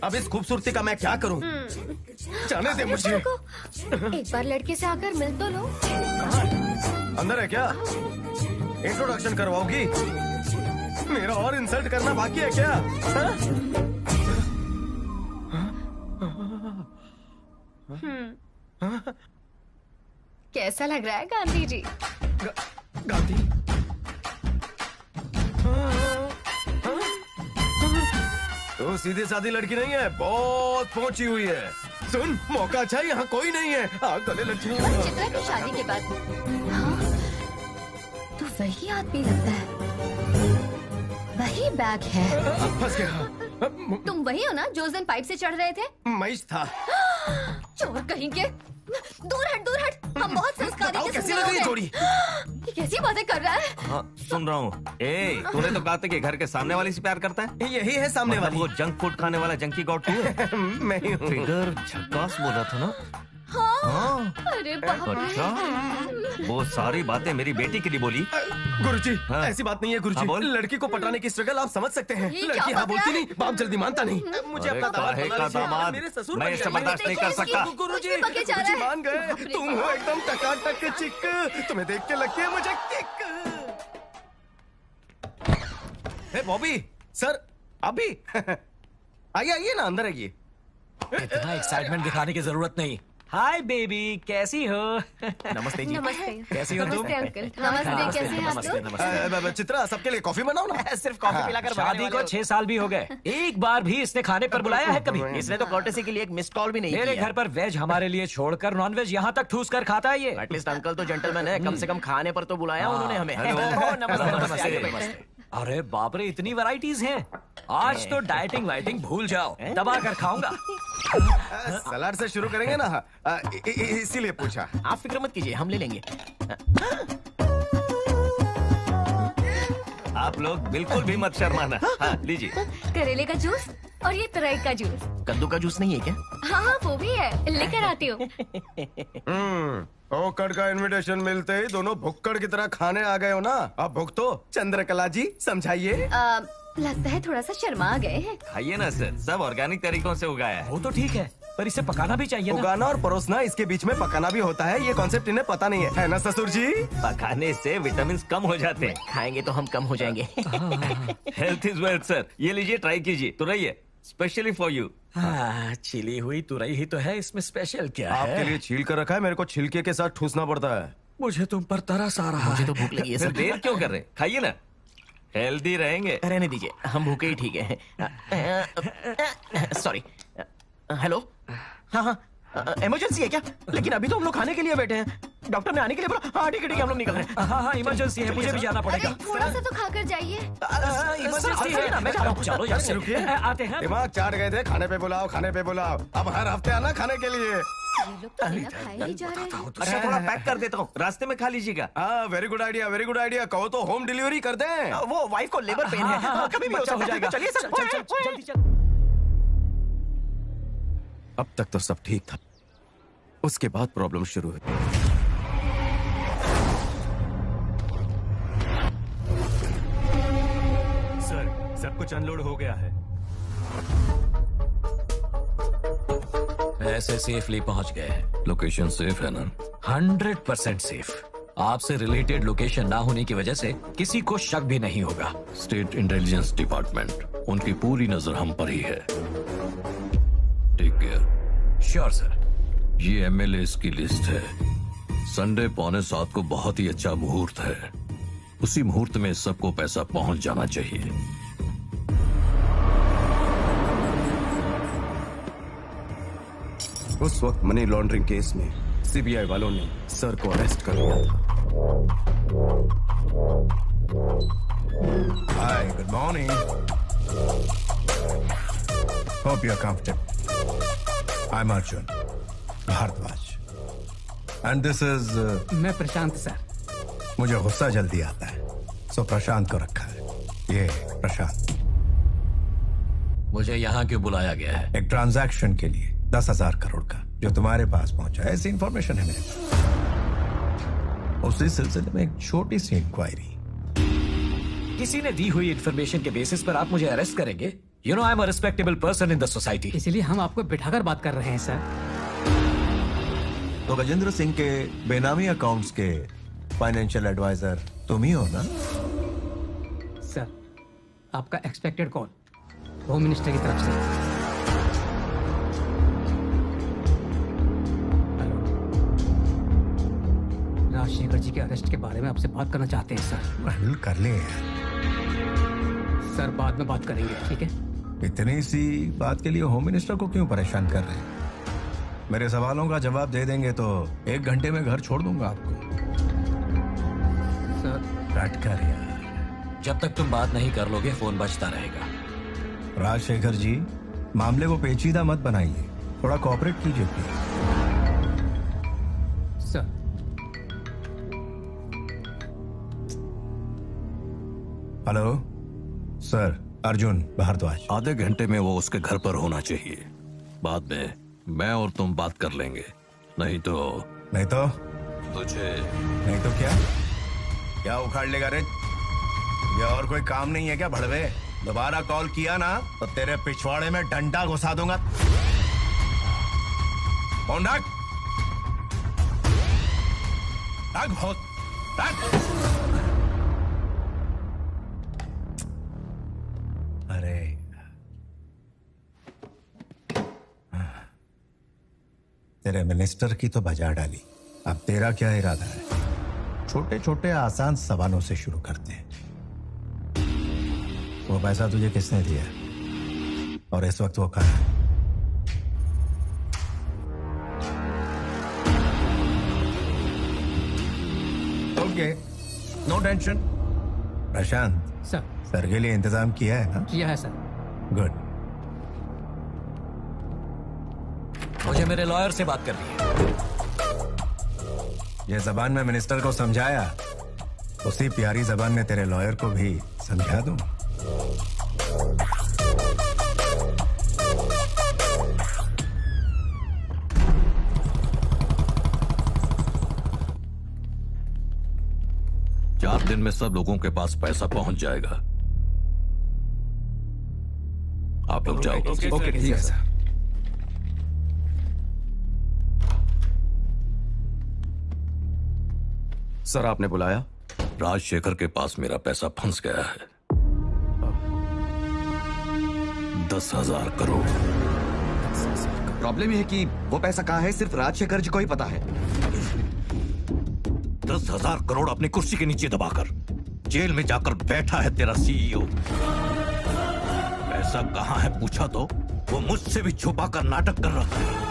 अब इस खूबसूरती का मैं क्या करूं? जाने दे मुझे। एक बार लड़के से आकर मिल तो लो। अंदर है क्या? इंट्रोडक्शन करवाओगी? मेरा और इंसल्ट करना बाकी है क्या? कैसा लग रहा है गांधी जी? गांधी? तो सीधी सादी लड़की नहीं है, बहुत पहुंची हुई है। सुन, मौका अच्छा, यहाँ कोई नहीं है। गले लग जाएंगे। चित्रा की शादी के बाद हाँ, तो वही आदमी लगता है, वही बैग है। फंस गया। तुम वही हो ना जो उस दिन पाइप से चढ़ रहे थे? मईश था। चोर कहीं के। दूर हट, दूर हट। हम बहुत संस्कारी बताओ कैसी लग रही है जोड़ी? ये कैसी बातें कर रहा है? हाँ, सुन रहा हूँ। तूने तो कहा था कि घर के सामने वाली से प्यार करता है। यही है सामने मतलब वाली। वो जंक फूड खाने वाला जंकी गॉड तू है? मैं ही हूँ। फिगर झकास बोला था ना। हाँ। अरे बाप रे। अच्छा, वो सारी बातें मेरी बेटी के लिए बोली। गुरुजी, हाँ। ऐसी बात नहीं है गुरुजी। हाँ, बोल। लड़की को पटाने की स्ट्रगल आप समझ सकते हैं। ये क्या लड़की हाँ बात बोलती है? नहीं, बाप जल्दी मानता नहीं। मुझे अरे अपना दामाद काहे बना का लीजिए। दामाद? मेरे ससुर मैं बन इसे गए। बर्दाश्त नहीं कर सकता। गुरुजी, पके जा रहा गुरुजी है। मान गए। बाप रे तुम हो एकदम टकाटक चिक। तुम्हें देख के लगती है मुझे किक। हे बॉबी, सर अभी आइए आइए ना, अंदर आइए। इतना एक्साइटमेंट दिखाने की जरूरत नहीं। हाय बेबी, कैसी हो? नमस्ते जी। नमस्ते। कैसी हो तुम? नमस्ते अंकल। नमस्ते, कैसे हैं आप लोग? चित्रा, सबके लिए कॉफी बनाओ ना। सिर्फ कॉफी पिलाकर शादी को 6 साल भी हो गए, एक बार भी इसने खाने पर बुलाया है कभी? इसने तो कोर्टेसी के लिए एक मिस्ड कॉल भी नहीं मेरे किया। घर पर वेज हमारे लिए छोड़कर नॉन वेज यहाँ तक ठूस कर खाता है ये। एटलीस्ट अंकल तो जेंटलमैन है, कम से कम खाने पर तो बुलाया उन्होंने हमें। हेलो। ओह, नमस्ते नमस्ते, आइए नमस्ते। बैठिए। अरे बाप रे, इतनी वैरायटीज हैं। आज तो डाइटिंग वाइटिंग भूल जाओ, दबा कर खाऊंगा। सलाद से शुरू करेंगे ना, इसीलिए पूछा। आप फिक्र मत कीजिए, हम ले लेंगे। आप लोग बिल्कुल भी मत शर्माना। हाँ, लीजिए। करेले का जूस और ये तुरई का जूस। कद्दू का जूस नहीं है क्या? हाँ हाँ, वो भी है, लेकर आती हूँ। ओकड़ का इनविटेशन मिलते ही दोनों भुक्कड़ की तरह खाने आ गए हो ना। अब भुक तो चंद्रकला जी, समझाइए। लगता है थोड़ा सा शर्मा गए हैं। खाइए ना सर, सब ऑर्गेनिक तरीकों से उगाया है। वो तो ठीक है, पर इसे पकाना भी चाहिए ना। उगाना और परोसना, इसके बीच में पकाना भी होता है। ये कॉन्सेप्ट इन्हें पता नहीं है ना ससुर जी? पकाने से विटामिन कम हो जाते हैं। खाएंगे तो हम कम हो जाएंगे। हेल्थ इज वेल्थ सर, ये लीजिए, ट्राई कीजिए। तो रहिए, स्पेशली फॉर यू। हाँ, छिली हुई तुरई ही तो है, इसमें स्पेशल क्या है? आपके लिए छील कर रखा है, मेरे को छिलके के साथ ठूसना पड़ता है। मुझे तुम पर तरस आ रहा मुझे है। तो भूख लगी है सर सर। देर क्यों कर रहे हैं? खाइए ना, हेल्दी रहेंगे। रहने दीजिए, हम भूखे ही ठीक है। सॉरी। हेलो। हाँ हाँ, इमरजेंसी है क्या? लेकिन अभी तो हम लोग खाने के लिए बैठे हैं, डॉक्टर ने आने के लिए बोला। हाँ ठीक है, हम लोग निकल रहे हैं। हाँ हाँ, इमरजेंसी है, मुझे भी जाना अरे पड़ेगा। थोड़ा सा तो खाकर जाइए। इमरजेंसी है ना, मैं जा रहा हूँ। चलो यार, रुकिए। आते हैं। दिमाग चाट गए थे, खाने पे बुलाओ, खाने पे बुलाओ। अब हर हफ्ते आना खाने के लिए। ये लोग तो बिना खाए ही जा रहे हैं। अच्छा, थोड़ा पैक कर देता हूँ, रास्ते में खा लीजिएगा। हाँ, very good idea, very good idea. कहो तो होम डिलीवरी कर दें। वो वाइफ को लेबर पेन है, कभी भी बच्चा हो जाएगा। चलिए सर, चल चल चल, जल्दी चल। अब तक तो सब ठीक था, उसके बाद प्रॉब्लम शुरू हुई। सर, सब कुछ अनलोड हो गया है। ऐसे सेफली पहुंच गए हैं। लोकेशन सेफ है ना? 100% सेफ। आपसे रिलेटेड लोकेशन ना होने की वजह से किसी को शक भी नहीं होगा। स्टेट इंटेलिजेंस डिपार्टमेंट, उनकी पूरी नजर हम पर ही है। Take care. Sure sir. ये एमएलए की लिस्ट है। संडे 6:45 को बहुत ही अच्छा मुहूर्त है। उसी मुहूर्त में सबको पैसा पहुंच जाना चाहिए। उस वक्त मनी लॉन्ड्रिंग केस में सीबीआई वालों ने सर को अरेस्ट कर लिया था। Hi, good morning. Hope you're comfortable. I'm Arjun Bhardwaj. And this is... मैं प्रशांत सर। मुझे गुस्सा जल्दी आता है, सो प्रशांत को रखा है। ये प्रशांत। मुझे यहाँ क्यों बुलाया गया है? एक ट्रांजैक्शन के लिए 10,000 करोड़ का जो तुम्हारे पास पहुंचा है, ऐसी इंफॉर्मेशन है मेरे पास। उसी सिलसिले में एक छोटी सी इंक्वायरी। किसी ने दी हुई इंफॉर्मेशन के बेसिस पर आप मुझे अरेस्ट करेंगे? You know I am a respectable person in the society. इसीलिए हम आपको बिठाकर बात कर रहे हैं सर। तो गजेंद्र सिंह के बेनामी अकाउंट्स के फाइनेंशियल एडवाइजर तुम ही हो ना? सर, आपका एक्सपेक्टेड कॉल होम मिनिस्टर की तरफ से। राजशेखर जी के अरेस्ट के बारे में आपसे बात करना चाहते हैं सर। कर ले सर, बाद में बात करेंगे, ठीक है? इतनी सी बात के लिए होम मिनिस्टर को क्यों परेशान कर रहे हैं? मेरे सवालों का जवाब दे देंगे तो 1 घंटे में घर छोड़ दूंगा आपको। सर, कट कर यार। जब तक तुम बात नहीं कर लोगे फोन बजता रहेगा। राजशेखर जी, मामले को पेचीदा मत बनाइए, थोड़ा कोऑपरेट कीजिए please. Sir, hello sir, Arjun Bhardwaj. आधे घंटे में वो उसके घर पर होना चाहिए। बाद में मैं और तुम बात कर लेंगे। नहीं तो तुझे नहीं तो क्या उखाड़ लेगा रे? ये और कोई काम नहीं है क्या भड़वे? दोबारा कॉल किया ना तो तेरे पिछवाड़े में डंडा घुसा दूंगा। फोन रख। अरे तेरे मिनिस्टर की तो बजा डाली, अब तेरा क्या इरादा है? छोटे छोटे आसान सवालों से शुरू करते हैं। वो पैसा तुझे किसने दिया और इस वक्त वो कहाँ है? Okay, no tension. Prashant sir के लिए इंतजाम किया है ना? किया है सर। गुड। मुझे मेरे लॉयर से बात करनी है। ये जबान में मिनिस्टर को समझाया, उसी प्यारी जबान में तेरे लॉयर को भी समझा दूं। चार दिन में सब लोगों के पास पैसा पहुंच जाएगा। आप लोग जाओ। ओके, ठीक है सर। सर, आपने बुलाया? राजशेखर के पास मेरा पैसा फंस गया है। 10,000 करोड़। प्रॉब्लम यह है कि वो पैसा कहाँ है सिर्फ राजशेखर जी को ही पता है। 10,000 करोड़ अपनी कुर्सी के नीचे दबाकर जेल में जाकर बैठा है तेरा सीईओ। पैसा कहाँ है पूछा तो वो मुझसे भी छुपा कर नाटक कर रहा है।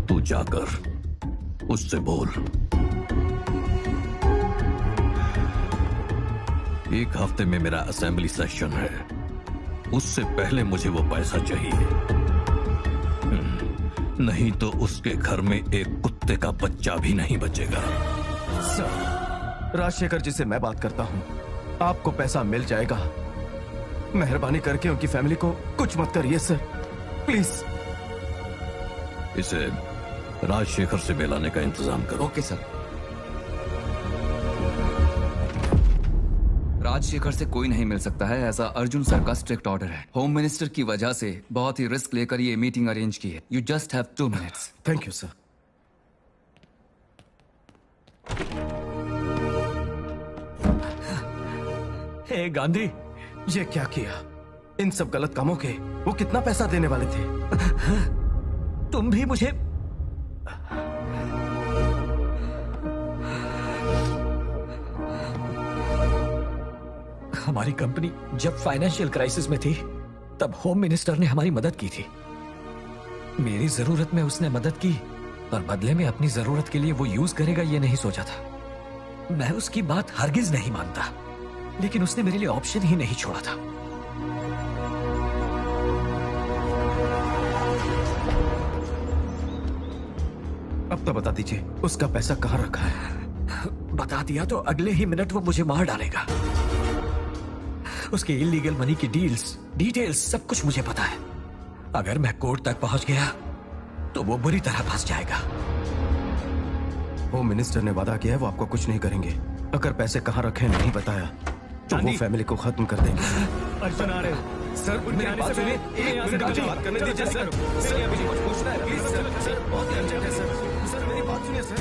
तू जाकर उससे बोल, 1 हफ्ते में मेरा असेंबली सेशन है, उससे पहले मुझे वो पैसा चाहिए। नहीं तो उसके घर में एक कुत्ते का बच्चा भी नहीं बचेगा। सर, राजशेखर जी से मैं बात करता हूँ, आपको पैसा मिल जाएगा। मेहरबानी करके उनकी फैमिली को कुछ मत करिए सर, प्लीज। इसे राजशेखर से मिलाने का इंतजाम करो। Okay sir. राजशेखर से कोई नहीं मिल सकता है, ऐसा अर्जुन सर का स्ट्रिक्ट ऑर्डर है। होम मिनिस्टर की वजह से बहुत ही रिस्क लेकर ये मीटिंग अरेंज की है। You just have 2 minutes. Thank you sir. ए गांधी, ये क्या किया? इन सब गलत कामों के वो कितना पैसा देने वाले थे? तुम भी मुझे हमारी कंपनी जब फाइनेंशियल क्राइसिस में थी तब होम मिनिस्टर ने हमारी मदद की थी। मेरी जरूरत में उसने मदद की, पर बदले में अपनी जरूरत के लिए वो यूज करेगा ये नहीं सोचा था। मैं उसकी बात हरगिज नहीं मानता, लेकिन उसने मेरे लिए ऑप्शन ही नहीं छोड़ा था। अब तो बता दीजिए उसका पैसा कहाँ रखा है? बता दिया तो अगले ही मिनट वो मुझे मार डालेगा। उसके इलीगल मनी की डिटेल्स सब कुछ मुझे पता है। अगर मैं कोर्ट तक पहुंच गया तो वो बुरी तरह फंस जाएगा। होम मिनिस्टर ने वादा किया है वो आपको कुछ नहीं करेंगे। अगर पैसे कहाँ रखे नहीं बताया तो वो फैमिली को खत्म कर देंगे। अर्जुन आ रहे हैं। सर मेरी बात सुनिए, एक मिनट मुझे बात करने दीजिए सर। सर मुझे कुछ पूछना है प्लीज सर। सर बहुत ही अर्जेंट है सर। सर मेरी बात सुनिए सर।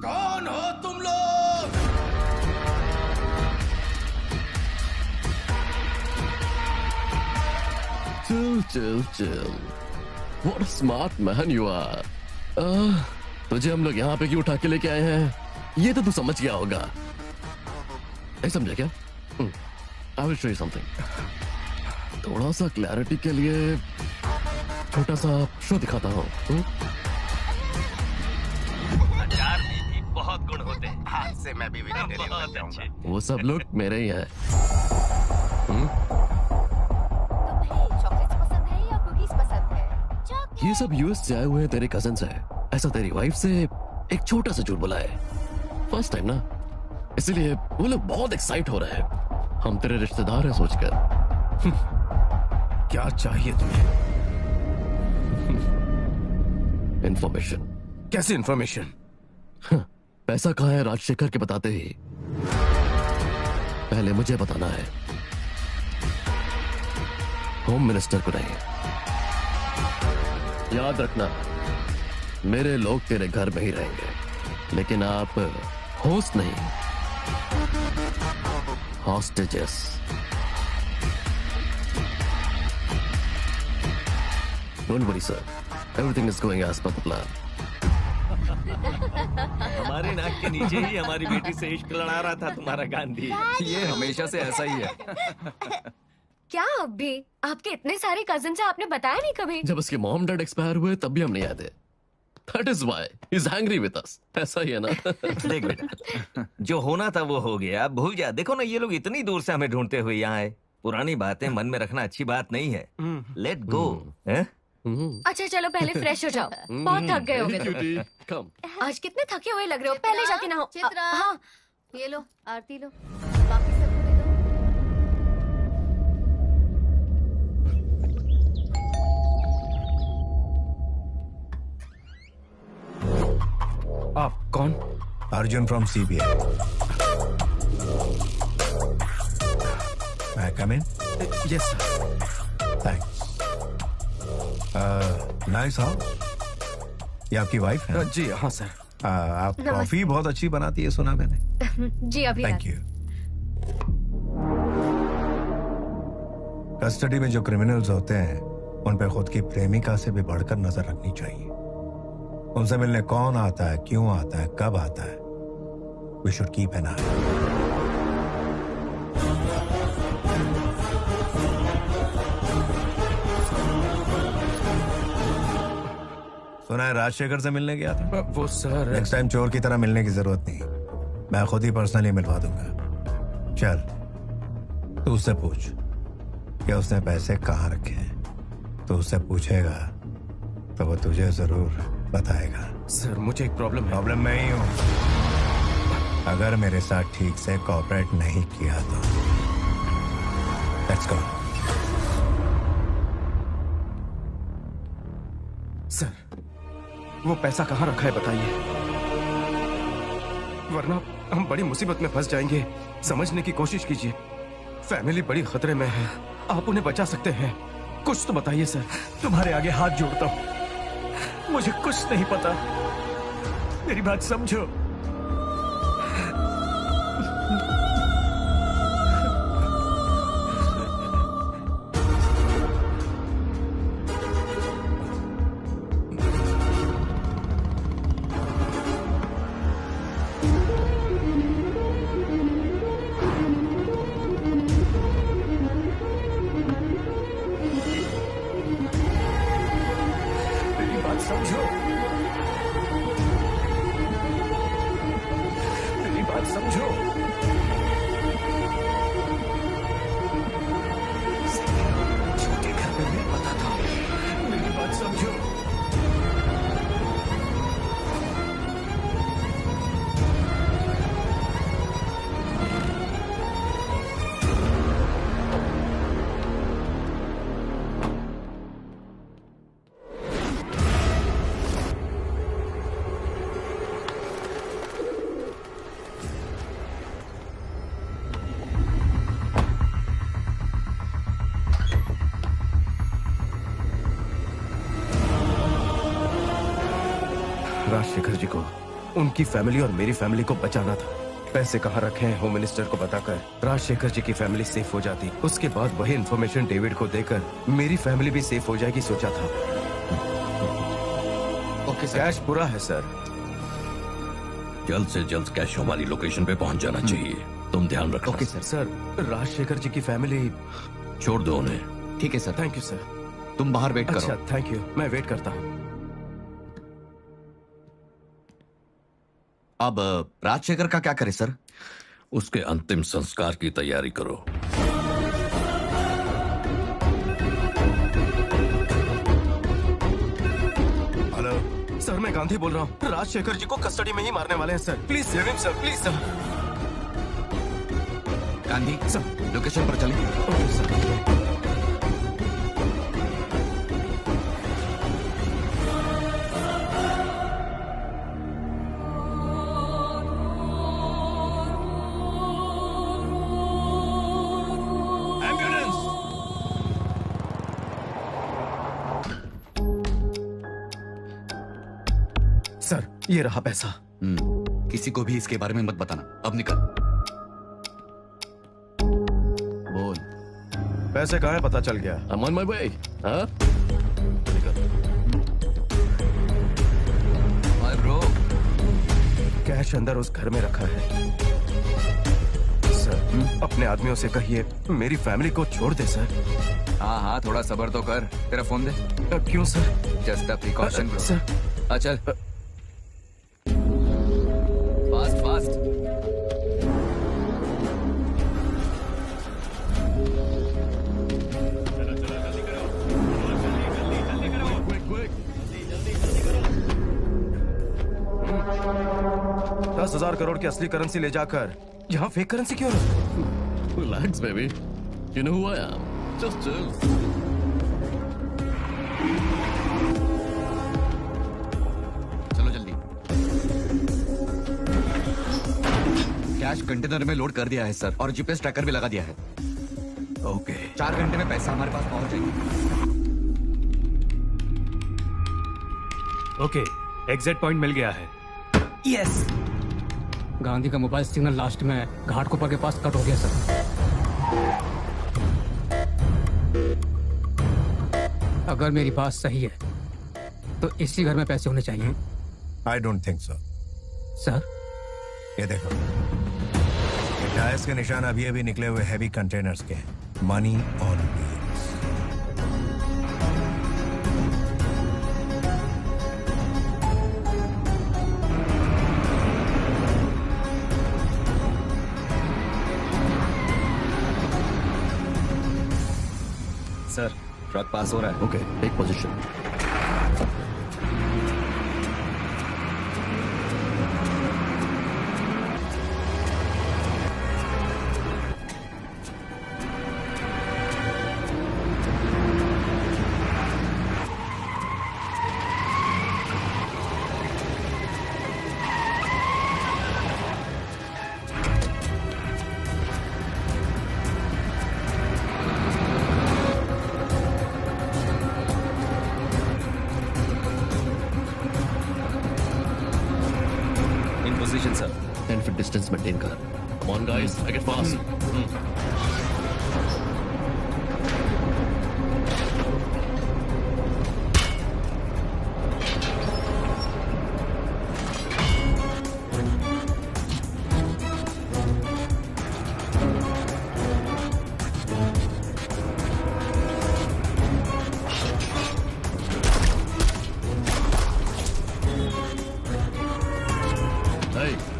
कौन हो तुम लोग? Chill. What a smart man you are. तुझे हम लोग यहाँ पे क्यों उठा के लेके आए हैं ये तो तू समझ गया होगा। नहीं समझा क्या? I will show you something. थोड़ा सा क्लैरिटी के लिए छोटा सा शो दिखाता हूँ। अचार में भी बहुत गुण होते हैं। आज से मैं भी वेजिटेरियन बन जाऊंगा। वो सब लोग मेरे ही हैं। चॉकलेट्स पसंद है या कुकीज पसंद है? ये सब यूएस से आए हुए तेरे कजन्स हैं। ऐसा तेरी वाइफ से एक छोटा सा झूठ बोला है। फर्स्ट टाइम ना, इसलिए वो लोग बहुत एक्साइट हो रहे हैं। हम तेरे रिश्तेदार हैं सोचकर। क्या चाहिए तुम्हें? इंफॉर्मेशन। कैसी इंफॉर्मेशन? पैसा कहाँ है राजशेखर के बताते ही पहले मुझे बताना है, होम मिनिस्टर को नहीं। याद रखना, मेरे लोग तेरे घर में ही रहेंगे, लेकिन आप होस्ट नहीं, hostages. Don't worry sir, everything is going as per the plan. हमारे नाक के नीचे ही हमारी बेटी से इश्क लड़ा रहा था तुम्हारा गांधी। ये हमेशा से ऐसा ही है। क्या अब भी? आपके इतने सारे कजिन से आपने बताया नहीं कभी? जब उसके मॉम डैड एक्सपायर हुए तब भी हम नहीं आए थे। That is why he's angry with us. ऐसा ही है ना? देख बेटा, जो होना था वो हो गया, अब भूल जा। देखो ना, ये लोग इतनी दूर से हमें ढूंढते हुए यहाँ आए। पुरानी बातें मन में रखना अच्छी बात नहीं है। Let go. अच्छा चलो पहले फ्रेश हो जाओ, बहुत थक गए होगे तुम। आज कितने थके हुए लग रहे हो, पहले जाके नहाओ। चित्रा, हाँ ये लो आरती लो, बाकी सबको दे दो। आप कौन? Arjun from CBI. मैं come in? Yes sir. Thanks. Nice house. ये आपकी वाइफ है? जी हाँ सर। आप नमस्ते। कॉफी बहुत अच्छी बनाती है सुना मैंने। जी अभी थैंक यू। कस्टडी में जो क्रिमिनल्स होते हैं उन पे खुद की प्रेमिका से भी बढ़कर नजर रखनी चाहिए। उनसे मिलने कौन आता है, क्यों आता है, कब आता है, वी शुड कीप एन आई। सुना है राजशेखर से मिलने गया था। वो सर नेक्स्ट टाइम चोर की तरह मिलने की जरूरत नहीं, मैं खुद ही पर्सनली मिलवा दूंगा। चल तू उससे पूछ कि उसने पैसे कहाँ रखे हैं। तो उससे पूछेगा तो वो तुझे जरूर बताएगा। सर मुझे एक प्रॉब्लम है। प्रॉब्लम मैं ही हूं। अगर मेरे साथ ठीक से कोऑपरेट नहीं किया तो लेट्स गो। सर वो पैसा कहाँ रखा है बताइए, वरना हम बड़ी मुसीबत में फंस जाएंगे। समझने की कोशिश कीजिए, फैमिली बड़ी खतरे में है, आप उन्हें बचा सकते हैं। कुछ तो बताइए सर। तुम्हारे आगे हाथ जोड़ता हूं, मुझे कुछ नहीं पता, मेरी बात समझो। राजशेखर जी को, उनकी फैमिली और मेरी फैमिली को बचाना था। पैसे कहाँ रखे हैं होम मिनिस्टर को बताकर राजशेखर जी की फैमिली सेफ हो जाती। उसके बाद वही इंफॉर्मेशन डेविड को देकर मेरी फैमिली भी सेफ हो जाएगी सोचा था। Okay sir. कैश पूरा है सर। जल्द से जल्द कैश हमारी लोकेशन पे पहुंच जाना चाहिए। तुम ध्यान रखना। Okay sir. सर राजशेखर जी की फैमिली छोड़ दो उन्हें। ठीक है सर। Thank you sir. तुम बाहर वेट करो। अच्छा थैंक यू, मैं वेट करता हूँ। अब राजशेखर का क्या करें सर? उसके अंतिम संस्कार की तैयारी करो। हेलो सर, मैं गांधी बोल रहा हूँ। राजशेखर जी को कस्टडी में ही मारने वाले हैं sir. Please save him sir, please sir. Gandhi sir location पर चलें। Okay sir. सर ये रहा पैसा। किसी को भी इसके बारे में मत बताना। अब निकल। बोल। पैसे कहाँ है पता चल गया। I'm on my way. हाँ? Hi bro. कैश अंदर उस घर में रखा है सर। अपने आदमियों से कहिए मेरी फैमिली को छोड़ दे सर। हाँ हाँ थोड़ा सब्र तो कर। तेरा फोन दे। क्यों sir? Just a precaution bro. Sir चल फास्ट फास्ट। $10,000 करोड़ की असली करेंसी ले जाकर यहाँ फेक करेंसी क्यों? Relax, baby. You know who I am. Just chill. चलो जल्दी। कैश कंटेनर में लोड कर दिया है सर, और जीपीएस ट्रैकर भी लगा दिया है। ओके 4 घंटे में पैसा हमारे पास पहुंच जाएगी। ओके, एग्जिट पॉइंट मिल गया है। यस। गांधी का मोबाइल सिग्नल लास्ट में घाटकोपर के पास कट हो गया सर। अगर मेरी बात सही है तो इसी घर में पैसे होने चाहिए। I don't think so. Sir ये देखो, ये टायर्स के निशान अभी अभी निकले हुए हैवी कंटेनर्स के हैं। Money on wheels. Sir truck pass हो रहा है। Okay, take position. Position sir. 10 feet distance maintain कर। Come on guys, make it fast.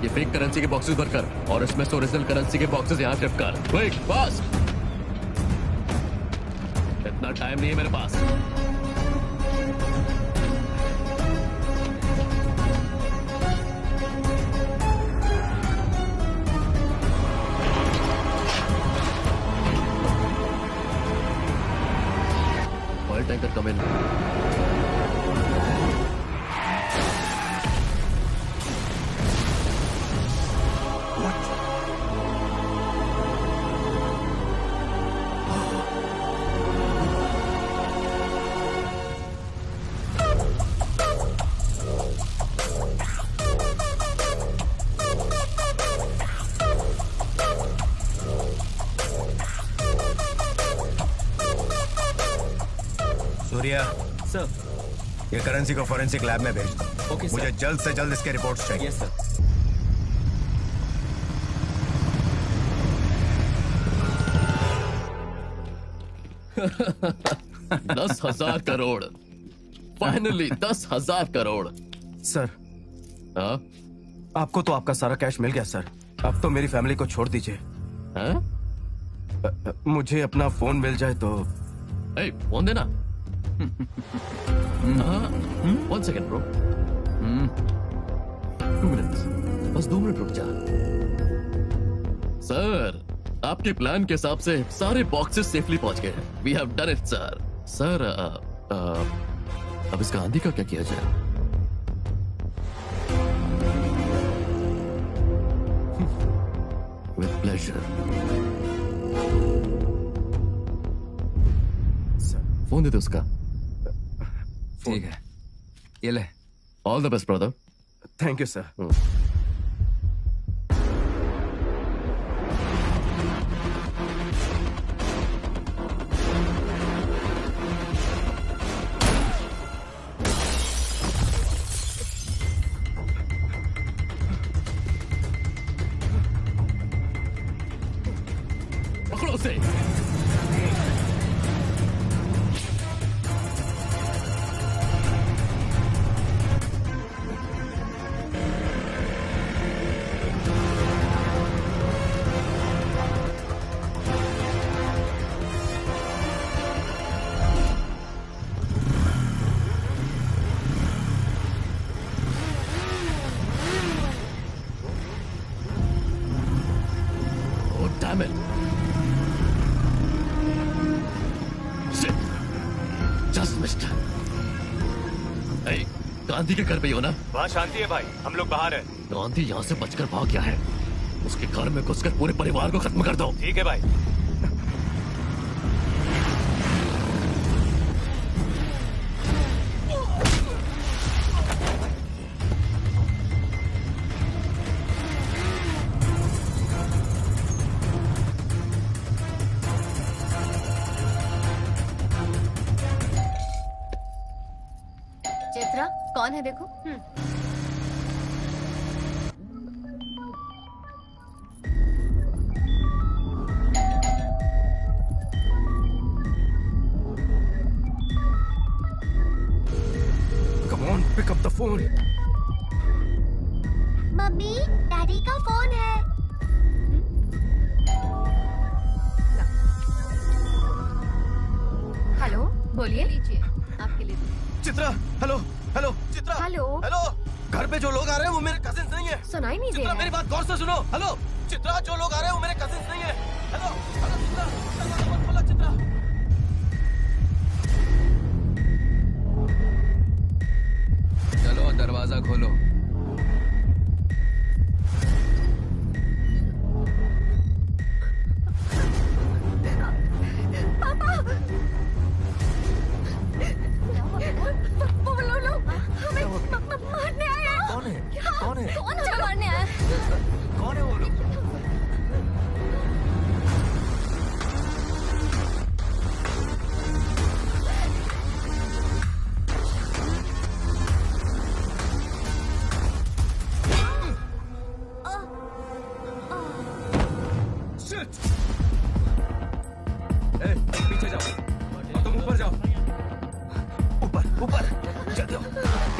ये फेक करेंसी के बॉक्सेस भर कर और इसमें से ओरिजिनल करेंसी के बॉक्सेस यहाँ शिफ्ट कर। Quick, fast. इतना टाइम नहीं है मेरे पास। Oil tanker come in. Surya sir, ये करेंसी को फोरेंसिक लैब में भेज दो। ओके, मुझे सर। जल्द से जल्द इसके रिपोर्ट्स चाहिए। Yes sir. दस 10,000 करोड़। फाइनली 10,000 करोड़। सर, आपको तो आपका सारा कैश मिल गया सर। अब तो मेरी फैमिली को छोड़ दीजिए। मुझे अपना फोन मिल जाए तो। फोन देना। 1 सेकेंड ब्रो। 2 मिनट्स, बस 2 मिनट रुक जा। सर, आपके प्लान के हिसाब से सारे बॉक्सेस सेफली पहुंच गए हैं। We have done it sir. Sir, अब इस गांधी का क्या किया जाए? With pleasure. फोन दे दो उसका। ठीक है, ये ले। All the best brother. Thank you sir. पकड़ो उसे। Damn it. Shit. Just missed. Hey, Gandhi के घर पे ही हो ना? वहाँ शांति है भाई, हम लोग बाहर हैं। गांधी यहाँ से बचकर भाग गया है। उसके घर में घुसकर पूरे परिवार को खत्म कर दो। ठीक है भाई। कौन है देखो। Come on, pick up the phone. Mummy, daddy का फोन है। हेलो, बोलिए। लीजिए, आपके लिए। Chitra, hello, hello, Chitra, hello. Hello. घर पे जो लोग आ रहे हैं वो मेरे कजिन्स नहीं है। सुनाई नहीं दे चित्रा, रहा मेरी बात गौर से सुनो। हेलो, चित्रा, जो लोग आ रहे हैं वो मेरे कजिन्स नहीं है। हेलो, हेलो, चित्रा, दरवाजा मत खोलो, चित्रा। चलो दरवाजा खोलो। पापा, वो लोग हमें मारने आए हैं। कौन है? कौन है? कौन हमें मारने आया है? कौन है वो लोग? ए, पीछे जाओ और तुम ऊपर जाओ। ऊपर, ऊपर, जल्दी आओ। इधर।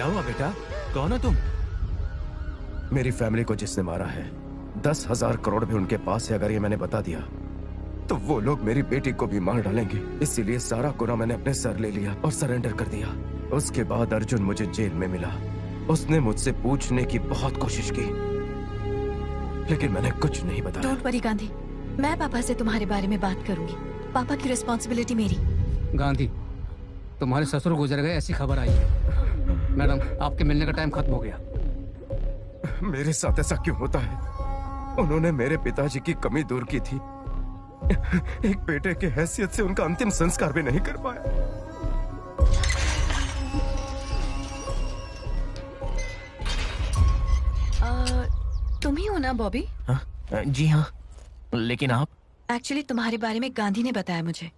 क्या हुआ बेटा? कौन हो तुम? मेरी फैमिली को जिसने मारा है, 10,000 करोड़ भी उनके पास है। अगर ये मैंने बता दिया तो वो लोग मेरी बेटी को भी मार डालेंगे। इसीलिए सारा गुनाह मैंने अपने सर ले लिया और सरेंडर कर दिया। उसके बाद अर्जुन मुझे जेल में मिला। उसने मुझसे पूछने की बहुत कोशिश की, लेकिन मैंने कुछ नहीं बताया। डोंट वरी गांधी, मैं पापा से तुम्हारे बारे में बात करूंगी। पापा की रिस्पॉन्सिबिलिटी मेरी। गांधी, तुम्हारे ससुर गुजर गए ऐसी खबर आई है। मैडम, आपके मिलने का टाइम खत्म हो गया। मेरे साथ ऐसा क्यों होता है? उन्होंने मेरे पिताजी की कमी दूर की थी। एक बेटे के हैसियत से उनका अंतिम संस्कार भी नहीं कर पाया। तुम ही हो ना बॉबी? जी हाँ, लेकिन आप? एक्चुअली तुम्हारे बारे में गांधी ने बताया मुझे।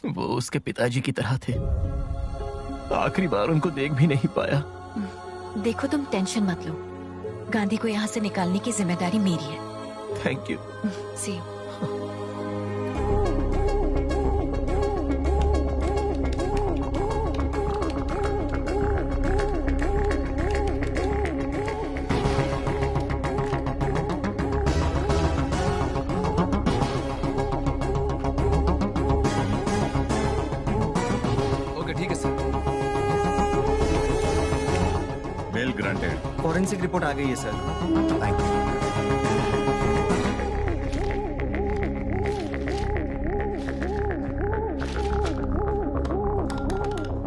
वो उसके पिताजी की तरह थे। आखिरी बार उनको देख भी नहीं पाया। देखो, तुम टेंशन मत लो। गांधी को यहाँ से निकालने की जिम्मेदारी मेरी है। Thank you. See you. Forensic report आ गई है sir. Thank you.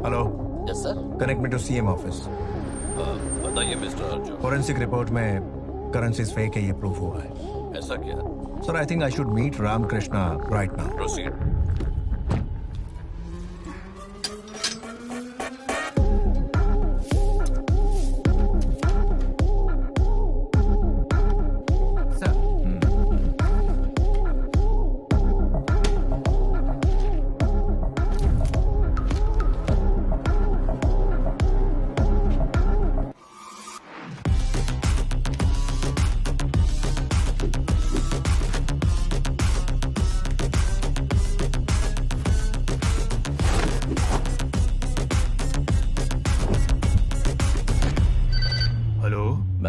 Hello. Yes sir. Connect me to CM office. बताइए मिस्टर अर्जुन। फॉरेंसिक रिपोर्ट में करेंसीज फेक है, ये प्रूफ हुआ है। ऐसा क्या? Sir, I think I should meet Ramakrishna right now. Proceed.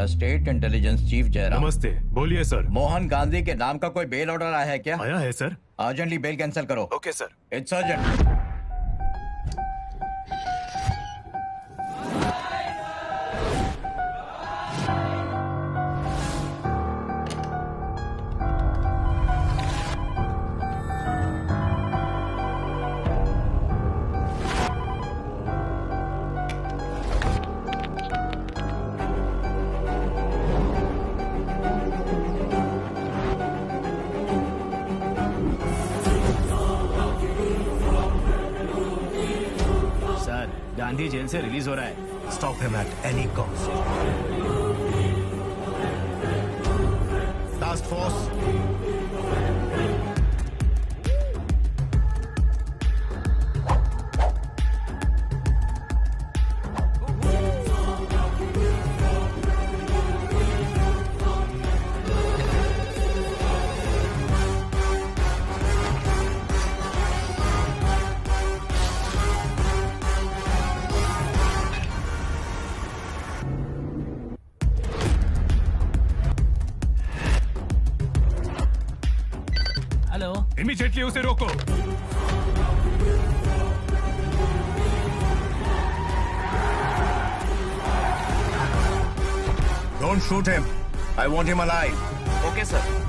State intelligence chief Jayaram. नमस्ते, बोलिए सर। मोहन गांधी के नाम का कोई बेल ऑर्डर आया है क्या? आया है सर। अर्जेंटली बेल कैंसिल करो। Okay sir. It's urgent. Gandhi jail से रिलीज हो रहा है। Stop him at any cost. Task force, immediately उसे रोको। Don't shoot him, I want him alive. Okay sir.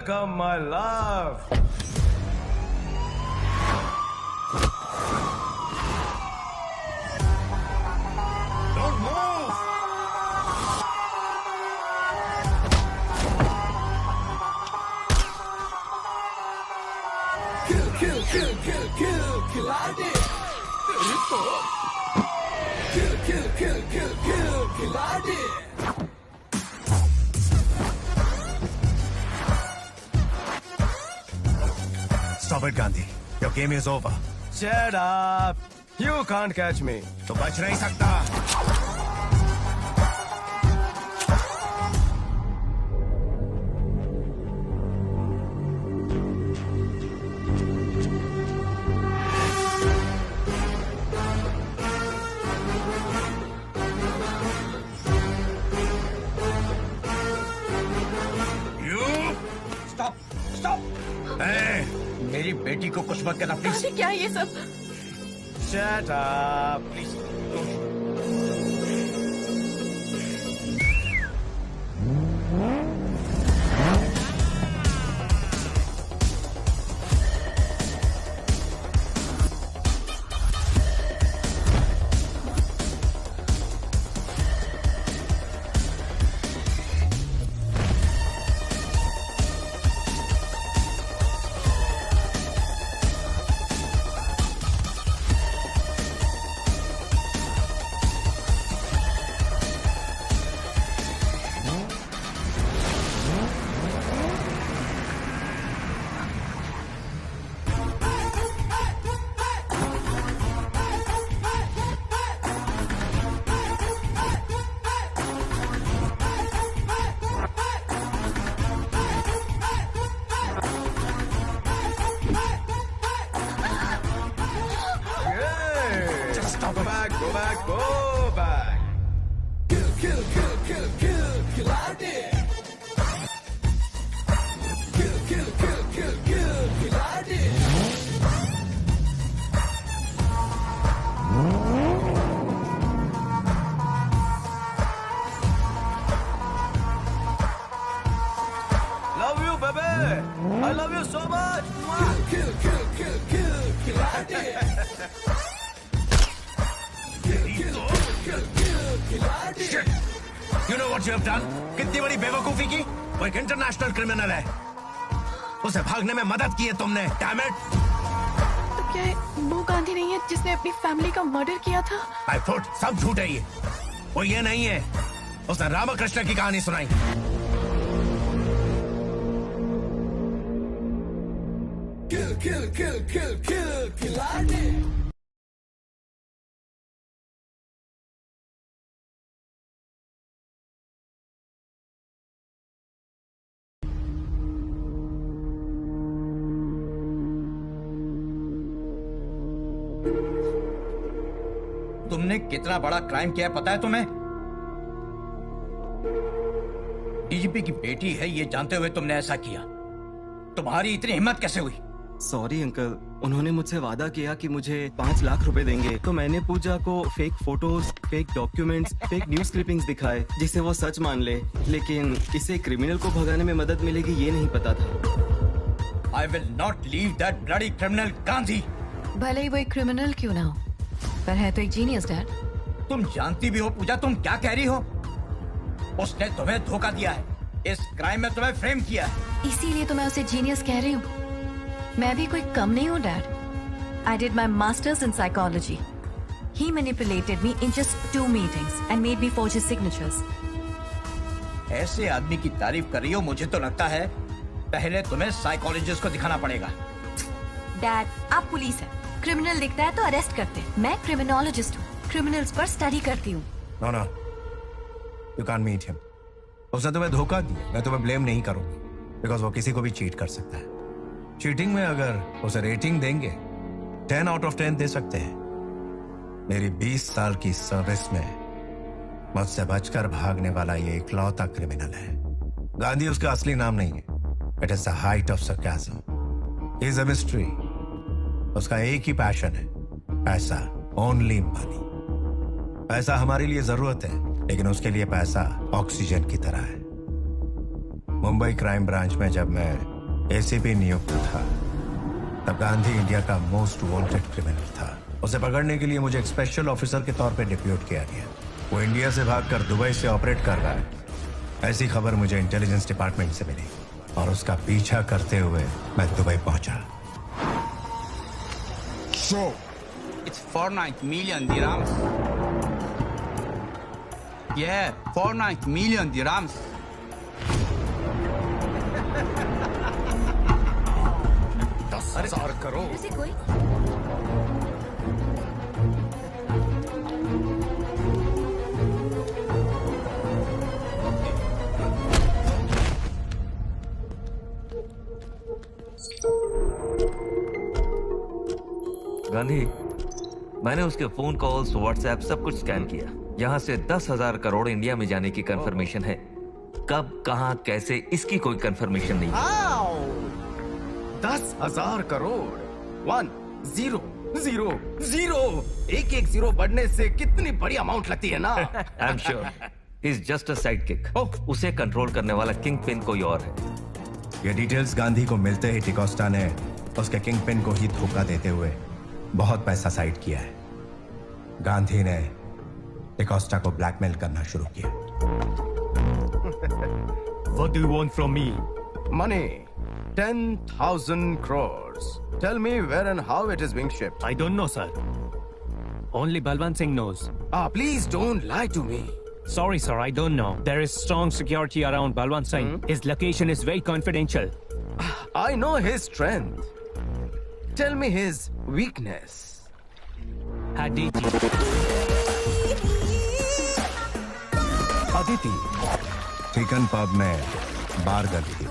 Welcome my love. Don't move! खिलाड़ी तेरी तो खिलाड़ी। Stop it, Gandhi. Your game is over. Shut up. You can't catch me. तो बच नहीं सकता। Stop stop. मेरी बेटी को कुछ मत करना प्लीज। क्या ये सब? Shut up. Please. Go back, go back. Kill, खिलाड़ी। Kill, खिलाड़ी। Love you, baby. I love you so much. Kill, खिलाड़ी। Shit! You know what you have done? कितनी बड़ी बेवकूफी की? वो एक इंटरनेशनल क्रिमिनल है। उसे भागने में मदद की है तुमने। Damn it! तो क्या वो गांधी नहीं है जिसने अपनी फैमिली का मर्डर किया था? I thought सब झूठ है ये। वो ये नहीं है। उसने रामकृष्ण की कहानी सुनाई। Kill, खिलाड़ी। तुमने कितना बड़ा क्राइम किया है पता है तुम्हें? डीजीपी की बेटी है ये जानते हुए तुमने ऐसा किया। तुम्हारी इतनी हिम्मत कैसे हुई? सॉरी अंकल, उन्होंने मुझसे वादा किया कि मुझे 5 लाख रुपए देंगे, तो मैंने पूजा को fake photos, fake documents, fake news clippings दिखाए जिसे वो सच मान ले। लेकिन इसे क्रिमिनल को भगाने में मदद मिलेगी ये नहीं पता था। I will not leave that bloody criminal Gandhi. भले ही वो एक क्रिमिनल क्यों ना हो, पर है तो एक जीनियस डैड। तुम जानती भी हो पूजा तुम क्या कह रही हो? उसने तुम्हें धोखा दिया है, इस क्राइम में तुम्हें फ्रेम किया है। इसीलिए तो मैं उसे जीनियस कह रही हूँ। मैं भी कोई कम नहीं हूँ dad. I did my masters in psychology. He manipulated me in just 2 meetings and made me forge his signatures. ऐसे आदमी की तारीफ कर रही हो, मुझे तो लगता है पहले तुम्हें साइकोलॉजिस्ट को दिखाना पड़ेगा। डैड, आप पुलिस हैं। क्रिमिनल दिखता है तो अरेस्ट करते हैं। मैं क्रिमिनोलॉजिस्ट हूँ, क्रिमिनल्स पर स्टडी करती हूँ। No, no. You can't meet him. उसने तुम्हें धोखा दिया, मैं तुम्हें ब्लेम नहीं करूंगी, बिकॉज वो किसी को भी चीट कर सकता है। चीटिंग में अगर उसे रेटिंग देंगे 10 out of 10 दे सकते हैं। मेरी 20 साल की सर्विस में मुझसे बचकर भागने वाला ये इकलौता क्रिमिनल है। गांधी उसका असली नाम नहीं है। It is the height of sarcasm. He is a mystery. उसका एक ही पैशन है, पैसा, ओनली मनी। पैसा हमारे लिए जरूरत है, लेकिन उसके लिए पैसा ऑक्सीजन की तरह है। मुंबई क्राइम ब्रांच में जब मैं एसीपी नियुक्त था, तब गांधी इंडिया का मोस्ट वांटेड क्रिमिनल था। उसे पकड़ने के लिए मुझे एक स्पेशल ऑफिसर के तौर पे डिप्यूट किया गया। वो इंडिया से भागकर दुबई से ऑपरेट कर रहा है, ऐसी खबर मुझे इंटेलिजेंस डिपार्टमेंट से मिली और उसका पीछा करते हुए मैं दुबई पहुंचा। So, it's 490 million dirhams. Yeah, 490 million dirhams. $10,000 crore. ऐसे कोई गांधी, मैंने उसके फोन कॉल्स, व्हाट्सएप सब कुछ स्कैन किया। यहाँ से 10,000 करोड़ इंडिया में जाने की कंफर्मेशन है। कब, कहाँ, कैसे, इसकी कोई कंफर्मेशन नहीं। 10,000 करोड़। 1 0 0 0 एक एक जीरो बढ़ने से कितनी बड़ी अमाउंट लगती है ना। I am sure he is just a side kick. उसे कंट्रोल करने वाला किंग पिन कोई और है। ये डिटेल्स गांधी को मिलते ही डिकोस्टा ने उसके किंग पिन को ही धोखा देते हुए बहुत पैसा साइड किया है। गांधी ने डिकोस्टा को ब्लैकमेल करना शुरू किया। What do you want from me? Money. 10,000 crores. Tell me where and how it is being shipped. I don't know, sir. Only Balwant Singh knows. Please don't lie to me. Sorry, sir, I don't know. There is strong security around Balwant Singh. His location is very confidential. I know his strength. Tell me his weakness. Aditi. Aditi. Chicken pub में बार गली।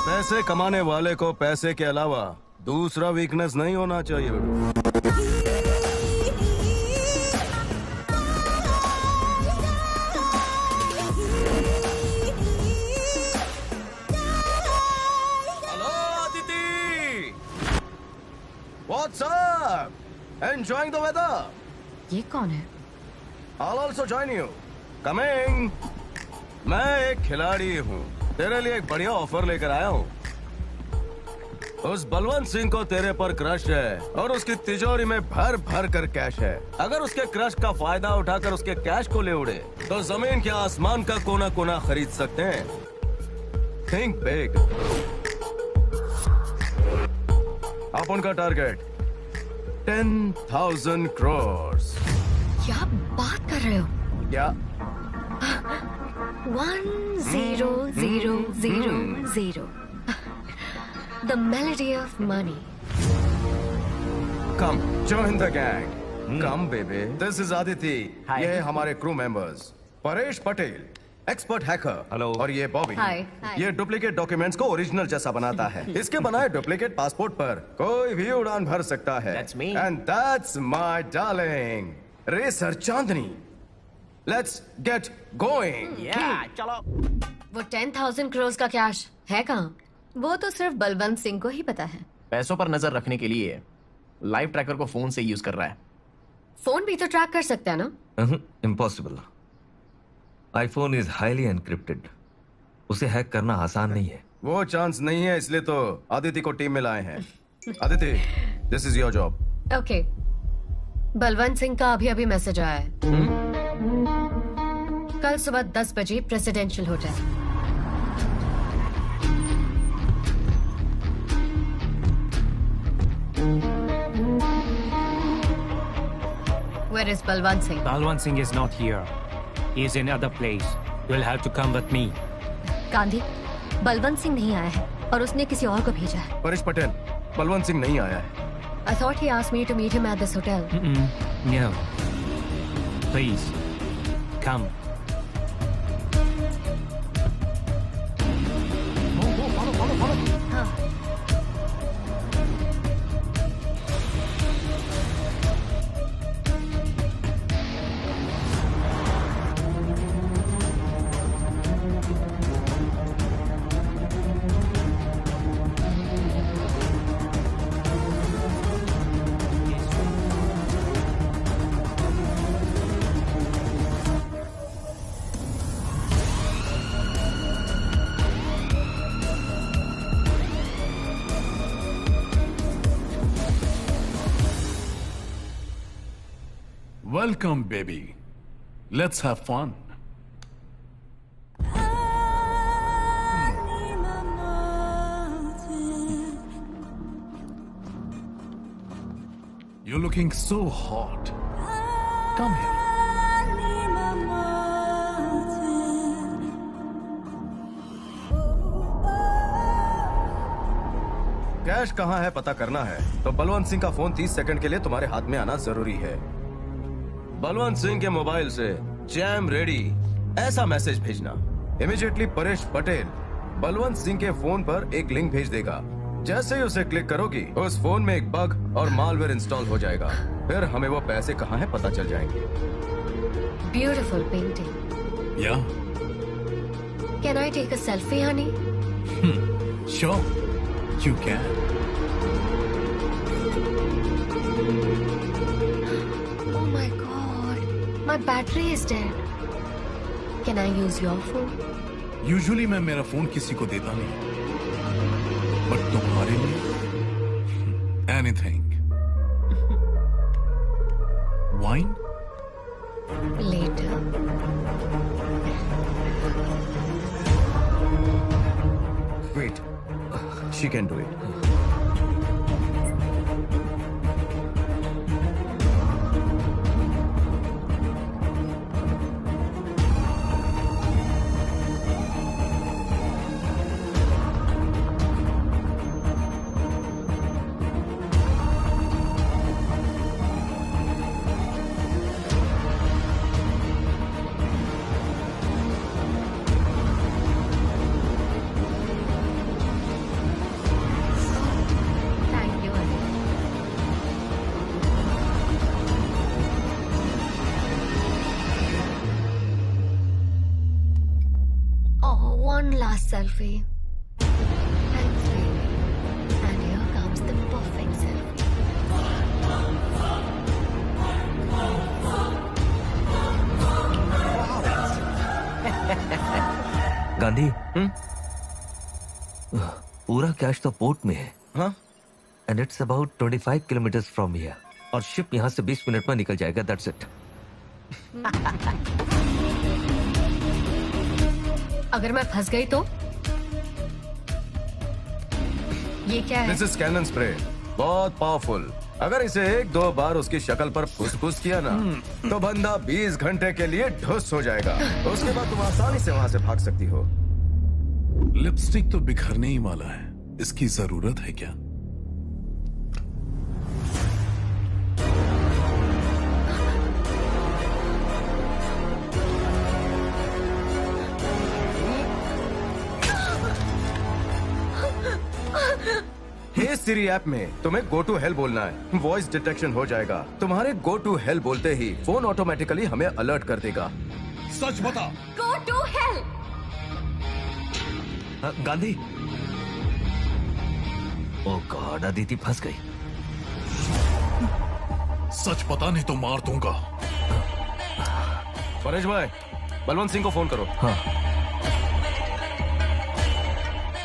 पैसे कमाने वाले को पैसे के अलावा दूसरा वीकनेस नहीं होना चाहिए। What's up? Enjoying the weather? ये कौन है? I'll also join you. Coming. मैं एक खिलाड़ी हूँ। तेरे लिए एक बढ़िया ऑफर लेकर आया हूँ। उस बलवंत सिंह को तेरे पर क्रश है और उसकी तिजोरी में भर भर कर कैश है। अगर उसके क्रश का फायदा उठाकर उसके कैश को ले उड़े तो जमीन के आसमान का कोना कोना खरीद सकते हैं। Think big. आप उनका टारगेट 10,000 crores। क्या बात कर रहे हो? क्या? 1 0 0 0 0 The melody of money. Come, join the gang. Come, baby. This is Aditi. ये है हमारे crew members. Paresh Patel, expert hacker. Hello. और ये बॉबी। हाय। ये डुप्लीकेट डॉक्यूमेंट्स को ओरिजिनल जैसा बनाता है। इसके बनाए डुप्लीकेट पासपोर्ट पर कोई भी उड़ान भर सकता है। That's me. And that's my darling, racer Chandni. Let's get going. Yeah, चलो। वो 10,000 crores का कैश है कहाँ? वो तो सिर्फ बलवंत सिंह को ही पता है। पैसों पर नजर रखने के लिए लाइव ट्रैकर को फोन से यूज कर रहा है। फोन भी तो ट्रैक कर सकता है ना? Impossible. IPhone is highly encrypted. उसे हैक करना आसान नहीं है। वो चांस नहीं है, इसलिए तो आदिति को टीम में लाए हैं। Aditi, this is your job. Okay. Balwant Singh का अभी अभी मैसेज आया है। कल सुबह 10 बजे presidential hotel. Where is Balwant Singh? Balwant Singh is not here. He is in other place. You'll have to come with me. Gandhi, Balwant Singh नहीं आया है और उसने किसी और को भेजा है। परेश पटेल, बलवंत सिंह नहीं आया है। I thought he asked me to meet him at this hotel. No. Please, come. Welcome baby, let's have fun. You're looking so hot. Come here. Cash कहाँ है पता करना है तो बलवंत सिंह का फोन 30 सेकंड के लिए तुम्हारे हाथ में आना जरूरी है। बलवंत सिंह के मोबाइल से जैम रेडी ऐसा मैसेज भेजना। इमीडिएटली परेश पटेल बलवंत सिंह के फोन पर एक लिंक भेज देगा। जैसे ही उसे क्लिक करोगी उस फोन में एक बग और मालवेयर इंस्टॉल हो जाएगा। फिर हमें वो पैसे कहाँ है पता चल जाएंगे। Beautiful painting. Yeah. Can I take a selfie honey? Sure. You can. Oh my god, my battery is dead. Can I use your phone? Usually मैं मेरा फोन किसी को देता नहीं, बट तुम्हारे लिए anything. Wine? Later. Wait, she can do it. Thank you, honey. Oh, one last selfie. Thanks, baby. And here comes the perfect selfie. Gandhi पूरा कैश तो पोर्ट में है। हाँ? And it's about 25 kilometres from here और शिप यहाँ से 20 मिनट में निकल जाएगा। That's it. अगर मैं फंस गई तो? ये क्या है? दिस इज कैनन स्प्रे, बहुत पावरफुल। अगर इसे 1-2 बार उसकी शक्ल पर फुसफुस किया ना तो बंदा 20 घंटे के लिए ढुस हो जाएगा। उसके बाद तुम आसानी से वहां से भाग सकती हो। लिपस्टिक तो बिखरने ही वाला है, इसकी जरूरत है क्या? हे सिरी ऐप में तुम्हें गो टू हेल बोलना है। वॉइस डिटेक्शन हो जाएगा। तुम्हारे गो टू हेल बोलते ही फोन ऑटोमेटिकली हमें अलर्ट कर देगा। सच बता। Go to hell! Gandhi, oh God, Aditi फंस गई। सच पता नहीं तो मार दूंगा। परेश भाई, बलवंत सिंह को फोन करो। हाँ।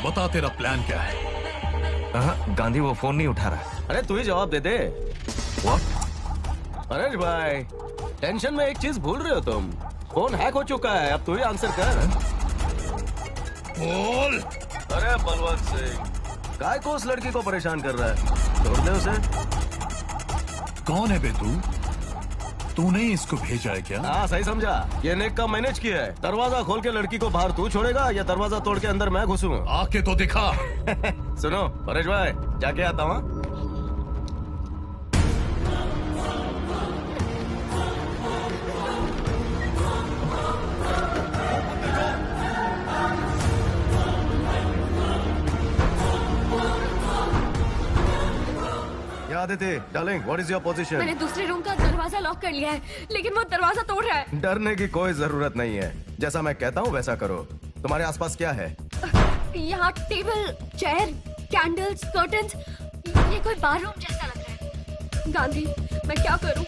बता तेरा प्लान क्या है? गांधी वो फोन नहीं उठा रहा। अरे तू ही जवाब दे दे। What? परेश भाई, टेंशन में एक चीज भूल रहे हो तुम। फोन हैक हो चुका है, अब तू ही आंसर कर। बोल। अरे बलवंत सिंह, काय को उस लड़की को परेशान कर रहा है? छोड़ दे उसे। कौन है बे तू? तूने इसको भेजा है क्या? हाँ, सही समझा। ये नेक का मैनेज किया है। दरवाजा खोल के लड़की को बाहर तू छोड़ेगा या दरवाजा तोड़ के अंदर मैं घुसूंगा? आके तो दिखा। सुनो परेश भाई, जाके आता हूँ। Aditi, darling, what is your position? मैंने दूसरे रूम का दरवाजा लॉक कर लिया है, लेकिन वो दरवाजा तोड़ रहा है। डरने की कोई जरूरत नहीं है। जैसा मैं कहता हूँ वैसा करो। तुम्हारे आसपास क्या है? यहाँ टेबल, चेयर, कैंडल्स, कर्टन्स। ये कोई बार रूम जैसा लग रहा है। गांधी, मैं क्या करूँ?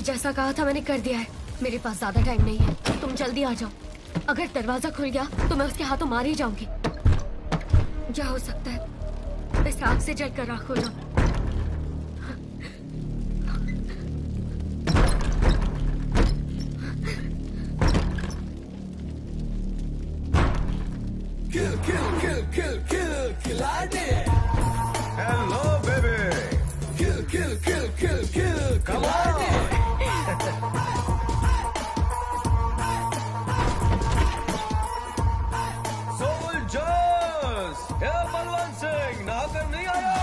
जैसा कहा था मैंने कर दिया है। मेरे पास ज्यादा टाइम नहीं है, तुम जल्दी आ जाओ। अगर दरवाजा खुल गया तो मैं उसके हाथों मार ही जाऊंगी। क्या हो सकता है इस आग से जलकर राख हो जाऊं। Kill, kill, kill, kill, kill, खिलाड़ी। Hello, baby. Kill, kill, kill, kill, kill, Come on. Soldiers, ये बलवंत सिंह नहाकर नहीं आया।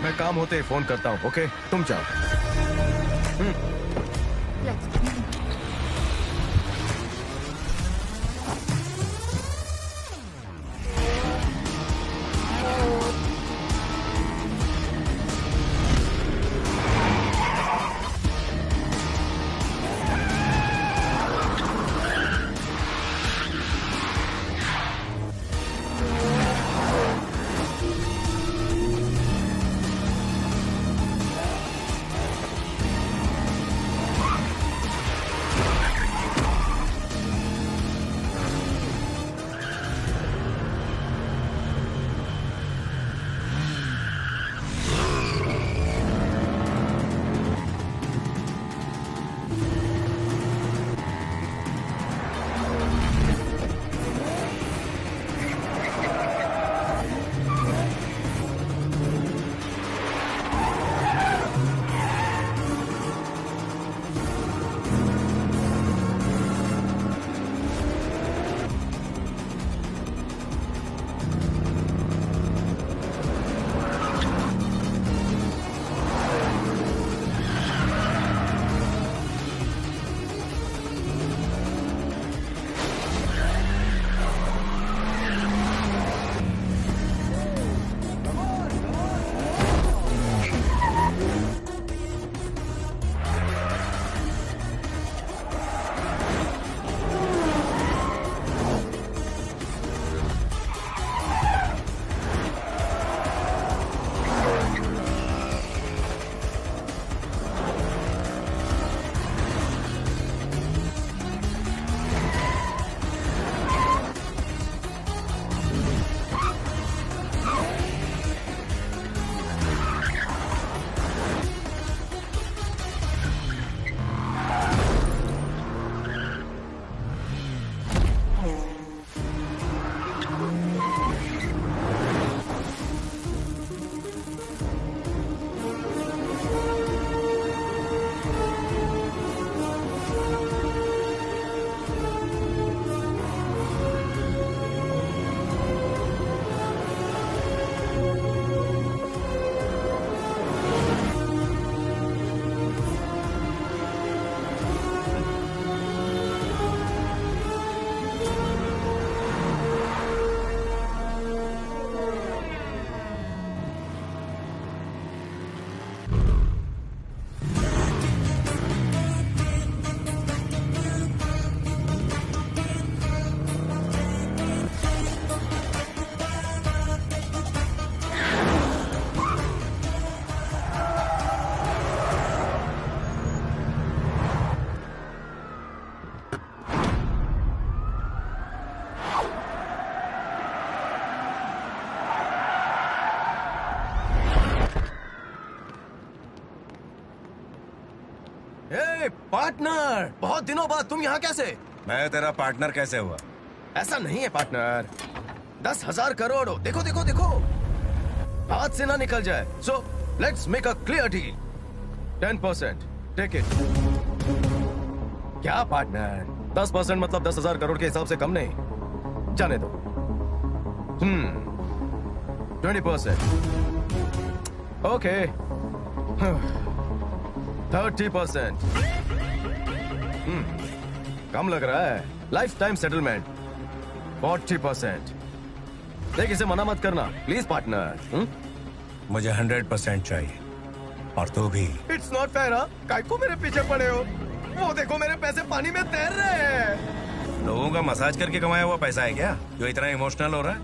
मैं काम होते ही फोन करता हूँ, ओके? तुम जाओ। पार्टनर, बहुत दिनों बाद तुम यहाँ कैसे? मैं तेरा पार्टनर कैसे हुआ? ऐसा नहीं है पार्टनर, 10,000 करोड़ हो। देखो देखो देखो, हाथ से ना निकल जाए। So let's make a clear deal. 10%, take it. क्या पार्टनर, 10% मतलब 10,000 करोड़ के हिसाब से कम नहीं। जाने दो। 20%. ओके 30%. कम लग रहा है. Life time settlement 40%. देख, इसे मना मत करना प्लीज पार्टनर. मुझे 100% चाहिए और तू भी. It's not fair. काय को मेरे पीछे पड़े हो? वो देखो मेरे पैसे पानी में तैर रहे हैं. लोगों का मसाज करके कमाया हुआ पैसा है क्या जो इतना इमोशनल हो रहा है?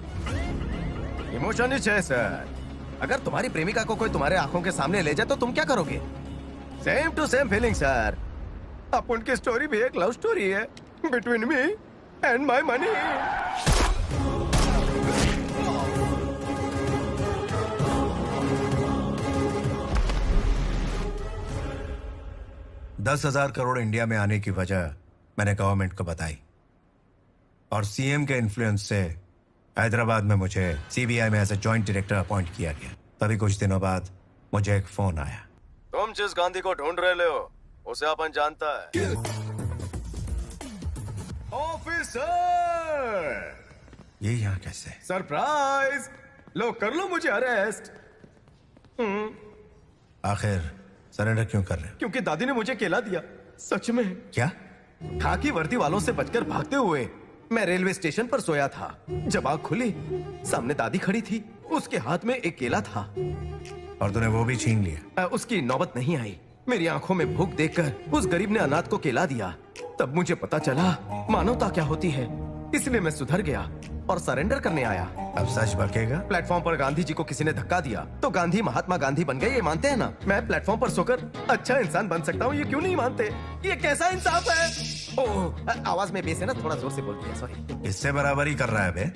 इमोशन ही है सर. अगर तुम्हारी प्रेमिका को कोई तुम्हारे आंखों के सामने ले जाए तो तुम क्या करोगे? Same to same feeling sir. अब उनकी स्टोरी भी एक लव स्टोरी है between me and my money. $10,000 crore India में आने की वजह मैंने गवर्नमेंट को बताई और सीएम के इन्फ्लुएंस से हैदराबाद में मुझे सीबीआई में as a joint director appoint किया गया. तभी कुछ दिनों बाद मुझे एक फोन आया. तुम जिस गांधी को ढूंढ रहे हो उसे अपन जानता है. ऑफिसर, ये यहाँ कैसे? सरप्राइज. लो कर लो मुझे अरेस्ट. आखिर सरेंडर क्यों कर रहे हो? क्योंकि दादी ने मुझे केला दिया. सच में. क्या? खाकी वर्दी वालों से बचकर भागते हुए मैं रेलवे स्टेशन पर सोया था. जब आंख खुली सामने दादी खड़ी थी. उसके हाथ में एक केला था और तूने वो भी छीन लिया. उसकी नौबत नहीं आई. मेरी आंखों में भूख देखकर उस गरीब ने अनाथ को केला दिया. तब मुझे पता चला मानवता क्या होती है. इसलिए मैं सुधर गया और सरेंडर करने आया. अब सच बकेगा? प्लेटफॉर्म पर गांधी जी को किसी ने धक्का दिया तो गांधी महात्मा गांधी बन गए. ये मानते हैं ना? मैं प्लेटफॉर्म पर सोकर अच्छा इंसान बन सकता हूँ. ये क्यों नहीं मानते? ये कैसा इंसाफ है? ओह, आवाज में बेस है ना, थोड़ा जोर से बोल दिया. सॉरी. इससे बराबर ही कर रहा है बे.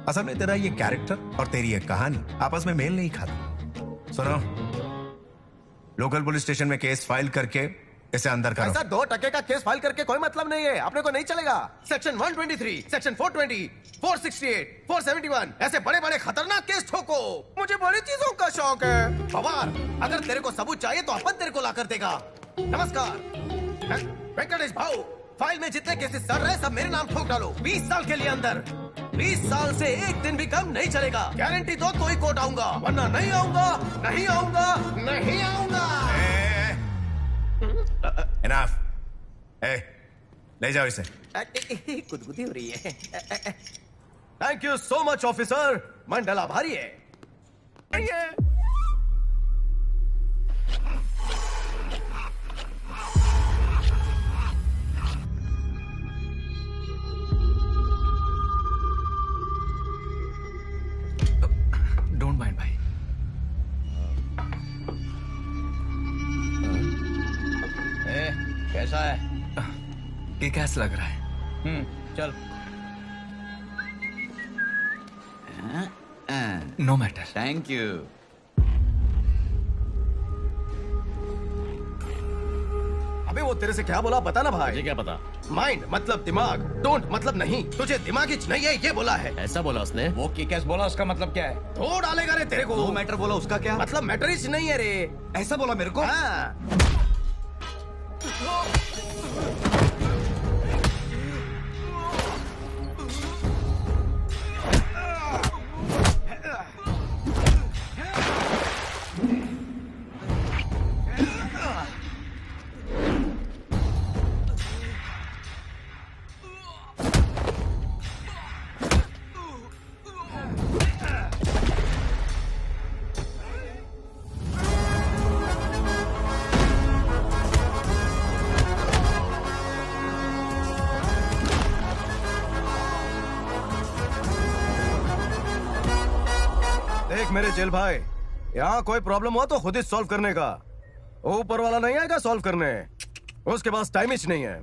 असल में तेरा ये कैरेक्टर और तेरी ये कहानी आपस में मेल नहीं खाती. सुनो, लोकल पुलिस स्टेशन में केस फाइल करके इसे अंदर करो. ऐसा 2% का केस फाइल करके कोई मतलब नहीं है. अपने को नहीं चलेगा. सेक्शन 123, सेक्शन 420, 468, 471 ऐसे बड़े बड़े खतरनाक केस ठोको. मुझे बड़ी चीजों का शौक है. पवार, अगर तेरे को सबूत चाहिए तो अपन तेरे को ला कर देगा. नमस्कार वेंकटेश भाऊ. फाइल में जितने केसेस चल रहे सब मेरे नाम ठोक डालो. 20 साल के लिए अंदर. 20 साल से एक दिन भी कम नहीं चलेगा. गारंटी दो तो ही कोर्ट आऊंगा, वरना नहीं आऊंगा. नहीं आऊंगा, नहीं आऊंगा. Enough. ले जाओ इसे. गुदगुदी हो रही है. Thank you so much officer. Mandla भारी है. डोंट माइंड भाई. कैसा है? ये कैसा लग रहा है? चल. No matter. Thank you. अबे वो तेरे से क्या बोला बता ना भाई. मुझे क्या पता? माइंड मतलब दिमाग, डोंट मतलब नहीं. तुझे दिमाग ही नहीं है ये बोला है. ऐसा बोला उसने? वो किक बोला, उसका मतलब क्या है? धो डालेगा रे तेरे को. नो मैटर बोला, उसका क्या मतलब मैटर ही नहीं है रे. ऐसा बोला मेरे को? हाँ. देख मेरे जेल भाई, यहाँ कोई प्रॉब्लम हो तो खुद ही सॉल्व करने का. ऊपर वाला नहीं आएगा सॉल्व करने. उसके पास टाइम ही नहीं है.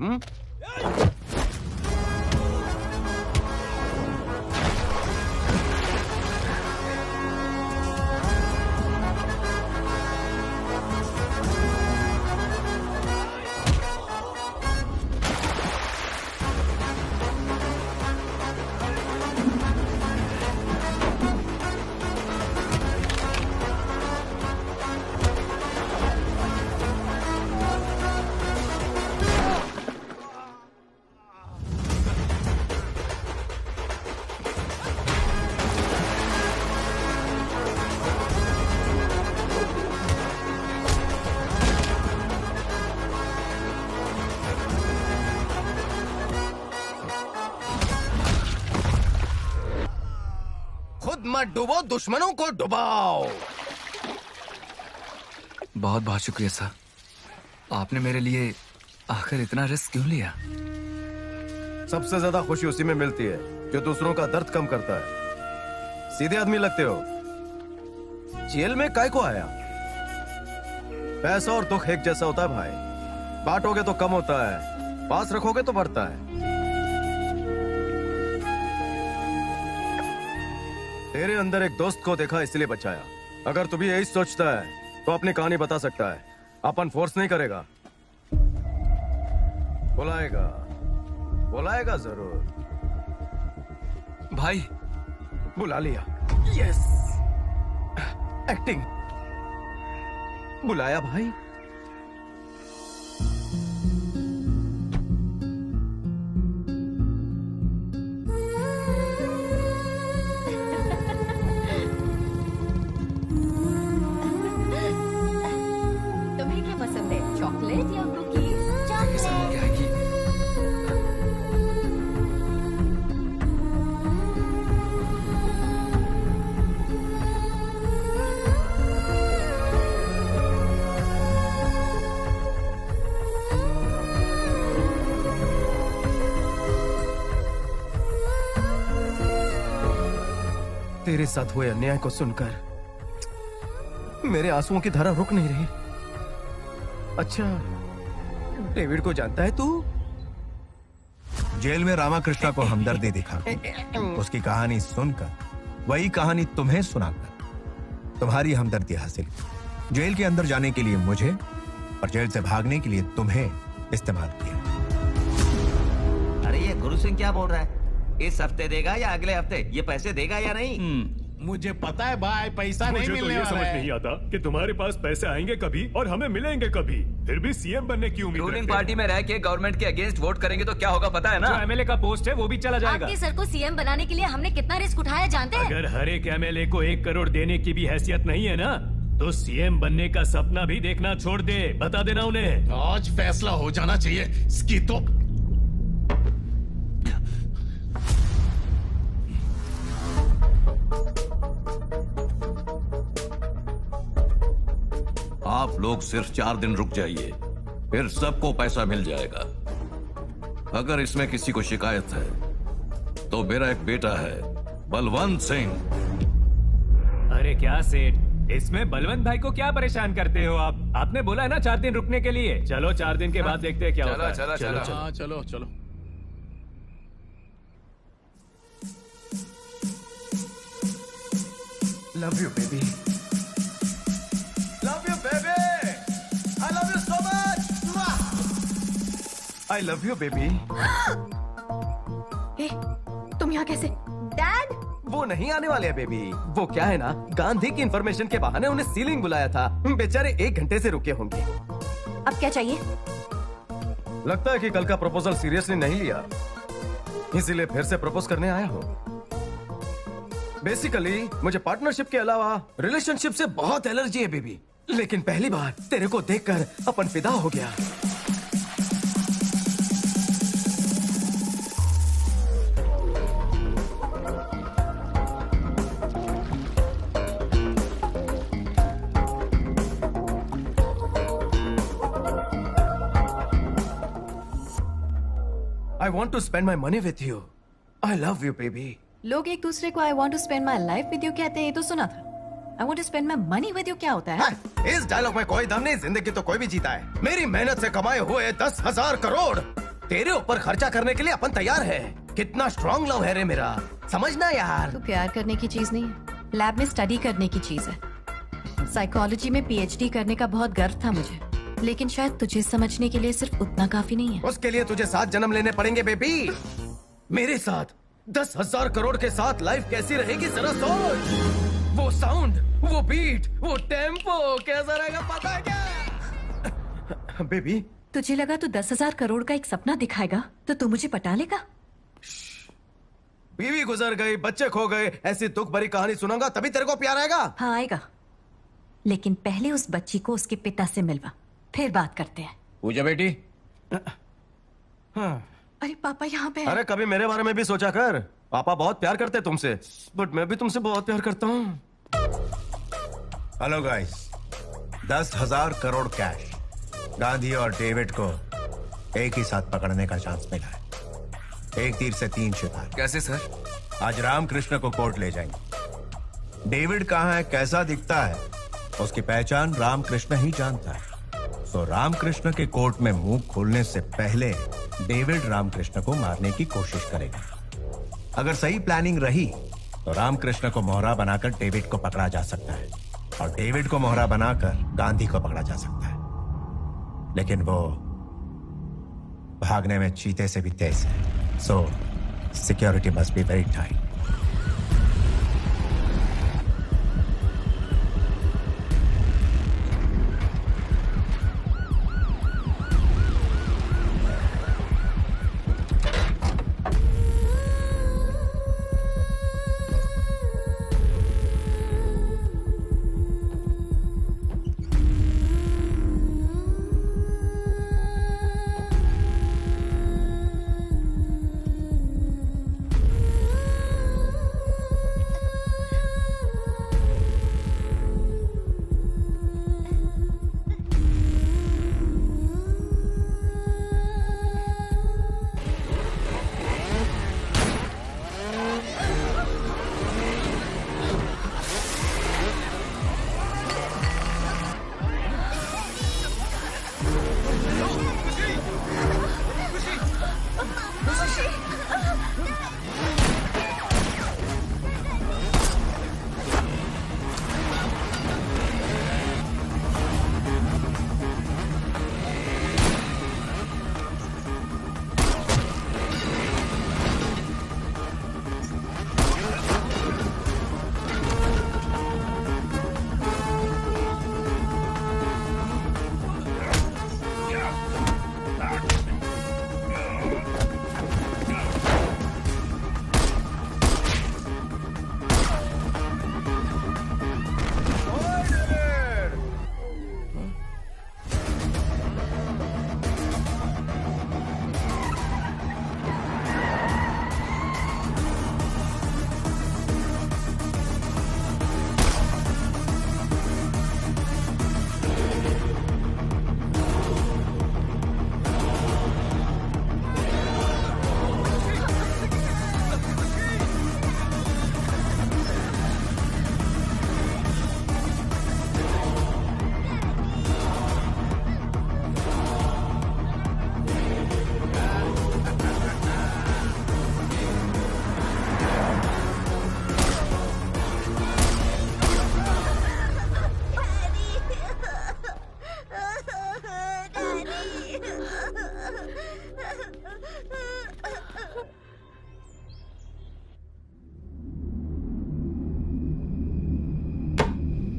मत डूबो, दुश्मनों को डुबाओ। बहुत बहुत शुक्रिया सर, आपने मेरे लिए आखिर इतना रिस्क क्यों लिया? सबसे ज्यादा खुशी उसी में मिलती है जो दूसरों का दर्द कम करता है। सीधे आदमी लगते हो। जेल में काय को आया? पैसा और दुख एक जैसा होता है भाई, बांटोगे तो कम होता है, पास रखोगे तो बढ़ता है। तेरे अंदर एक दोस्त को देखा इसलिए बचाया। अगर तू भी यही सोचता है तो अपनी कहानी बता सकता है। अपन फोर्स नहीं करेगा, बुलाएगा, बुलाएगा जरूर। भाई बुला लिया। Yes, acting. बुलाया भाई। तुम्हें क्या पसंद है, चॉकलेट या कुकीज? तेरे साथ हुए अन्याय को सुनकर मेरे आंसुओं की धारा रुक नहीं रही। अच्छा, डेविड को जानता है तू? जेल में रामाकृष्णा को हमदर्दी दिखा, उसकी कहानी सुनकर, वही कहानी तुम्हें सुनाकर तुम्हारी हमदर्दी हासिल की। जेल के अंदर जाने के लिए मुझे और जेल से भागने के लिए तुम्हें इस्तेमाल किया। अरे ये गुरु सिंह क्या बोल रहा है? इस हफ्ते देगा या अगले हफ्ते? ये पैसे देगा या नहीं? मुझे पता है भाई, पैसा नहीं मिलने वाला है। समझ नहीं आता कि तुम्हारे पास पैसे आएंगे कभी और हमें मिलेंगे कभी, फिर भी सीएम बनने की उम्मीद रूलिंग पार्टी में रह के गवर्नमेंट के अगेंस्ट वोट करेंगे तो क्या होगा पता है ना? जो एमएलए का पोस्ट है वो भी चला जाएगा। आपके सर को सीएम बनाने के लिए हमने कितना रिस्क उठाया जानते हैं? अगर हर एक एमएलए को 1 करोड़ देने की भी हैसियत नहीं है ना, तो सीएम बनने का सपना भी देखना छोड़ दे। बता देना उन्हें। आज फैसला हो जाना चाहिए इसकी तो। आप लोग सिर्फ 4 दिन रुक जाइए, फिर सबको पैसा मिल जाएगा। अगर इसमें किसी को शिकायत है तो मेरा एक बेटा है बलवंत सिंह। अरे क्या सेठ, इसमें बलवंत भाई को क्या परेशान करते हो आप? आपने बोला है ना 4 दिन रुकने के लिए। चलो 4 दिन के बाद देखते हैं क्या होता है। चलो चलो। Love you baby, love you baby, I love you so much, I love you baby. तुम यहाँ कैसे? डैड, वो नहीं आने वाले हैं बेबी। वो क्या है ना, गांधी की इंफॉर्मेशन के बहाने उन्हें सीलिंग बुलाया था। बेचारे 1 घंटे से रुके होंगे। अब क्या चाहिए? लगता है कि कल का प्रपोजल सीरियसली नहीं लिया, इसीलिए फिर से प्रपोज करने आया हूँ। बेसिकली मुझे पार्टनरशिप के अलावा रिलेशनशिप से बहुत एलर्जी है बेबी, लेकिन पहली बार तेरे को देखकर अपन फिदा हो गया। I want to spend my money with you. I love you, baby. लोग एक दूसरे को I want to spend my life with you कहते हैं, ये तो सुना था। I want to spend my money with you क्या होता है? इस डायलॉग में कोई दम नहीं। जिंदगी तो कोई भी जीता है। मेरी मेहनत से कमाए हुए 10,000 करोड़ तेरे ऊपर खर्चा करने के लिए अपन तैयार है। कितना स्ट्रॉन्ग लव है रे मेरा, समझना यार। तो प्यार करने की चीज नहीं है, लैब में स्टडी करने की चीज है। साइकोलॉजी में PhD करने का बहुत गर्व था मुझे, लेकिन शायद तुझे समझने के लिए सिर्फ उतना काफी नहीं है। उसके लिए तुझे 7 जन्म लेने पड़ेंगे बेबी। मेरे साथ 10,000 करोड़ के साथ लाइफ कैसी रहेगी जरा सोच। वो साउंड, वो बीट, वो टेम्पो कैसा रहेगा पता है क्या? बेबी, तुझे लगा तू 10,000 करोड़ का एक सपना दिखाएगा तो तू मुझे पटा लेगा? बीवी गुजर गई, बच्चे खो गए, ऐसी दुख भरी कहानी सुनाऊंगा तभी तेरे को प्यार आएगा। हाँ आएगा, लेकिन पहले उस बच्ची को उसके पिता से मिलवा, फिर बात करते हैं। पूजा बेटी। हाँ। अरे पापा यहाँ पे है। अरे कभी मेरे बारे में भी सोचा कर, पापा बहुत प्यार करते हैं तुमसे, बट मैं भी तुमसे बहुत प्यार करता हूँ। Hello guys, 10,000 crore cash Gandhi और डेविड को एक ही साथ पकड़ने का चांस मिला है। एक तीर से 3 शिकार। कैसे सर? आज रामकृष्ण को कोर्ट ले जाएंगे। डेविड कहाँ है, कैसा दिखता है, उसकी पहचान रामकृष्ण ही जानता है। तो रामकृष्ण के कोर्ट में मुंह खोलने से पहले डेविड रामकृष्ण को मारने की कोशिश करेगा। अगर सही प्लानिंग रही तो रामकृष्ण को मोहरा बनाकर डेविड को पकड़ा जा सकता है और डेविड को मोहरा बनाकर गांधी को पकड़ा जा सकता है। लेकिन वो भागने में चीते से भी तेज है। सो security must be very tight.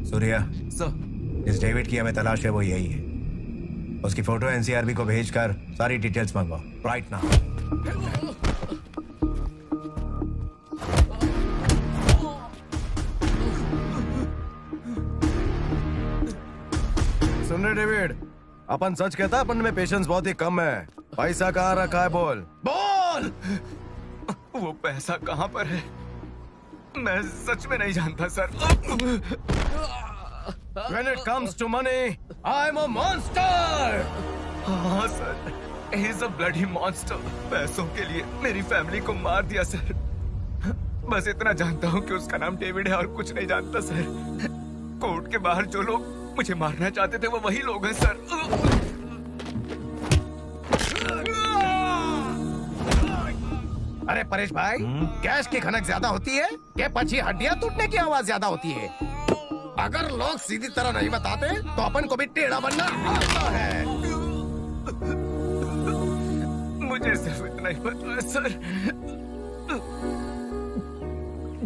Surya sir, जिस डेविड की हमें तलाश है वो यही है। उसकी फोटो एनसीआरबी को भेजकर सारी डिटेल्स मंगवाओ राइट नाउ। सुन रहे डेविड, अपन सच कहता, अपन में पेशेंस बहुत ही कम है। पैसा कहाँ रखा है, बोल बोल। वो पैसा कहाँ पर है मैं सच में नहीं जानता sir. When it comes to money, I'm a monster. हाँ sir, he's a bloody monster. पैसों के लिए मेरी फैमिली को मार दिया सर। बस इतना जानता हूँ कि उसका नाम डेविड है और कुछ नहीं जानता सर। कोर्ट के बाहर जो लोग मुझे मारना चाहते थे वो वही लोग हैं सर। अरे परेश भाई, गैस की खनक ज्यादा होती है कि पची हड्डियां टूटने की आवाज ज्यादा होती है? अगर लोग सीधी तरह नहीं बताते तो अपन को भी टेढ़ा बनना आता है। मुझे सिर्फ इतना ही पता है सर,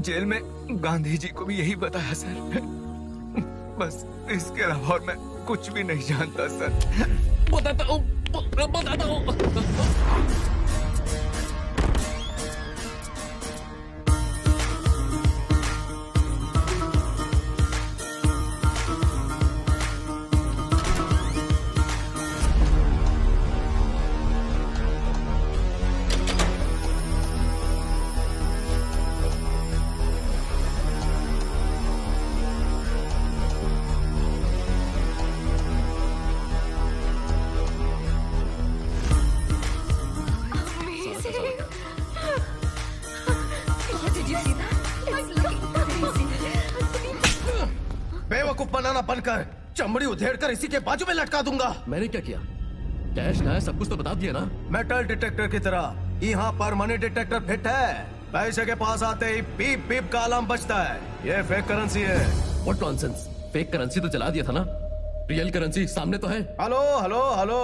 जेल में गांधी जी को भी यही बताया सर। बस इसके अलावा और मैं कुछ भी नहीं जानता सर। बताता हूँ। बेवकूफ बनाना बनकर चमड़ी उधेड़ कर इसी के बाजू में लटका दूंगा। मैंने क्या किया? कैश ना है, सब कुछ तो बता दिया ना। मेटल डिटेक्टर की तरह यहाँ पर मनी डिटेक्टर फिट है। पैसे के पास आते ही बीप बीप का अलार्म बजता है। ये फेक करेंसी है। What nonsense? फेक करेंसी तो चला दिया था ना, रियल करेंसी सामने तो है। हेलो हेलो हेलो,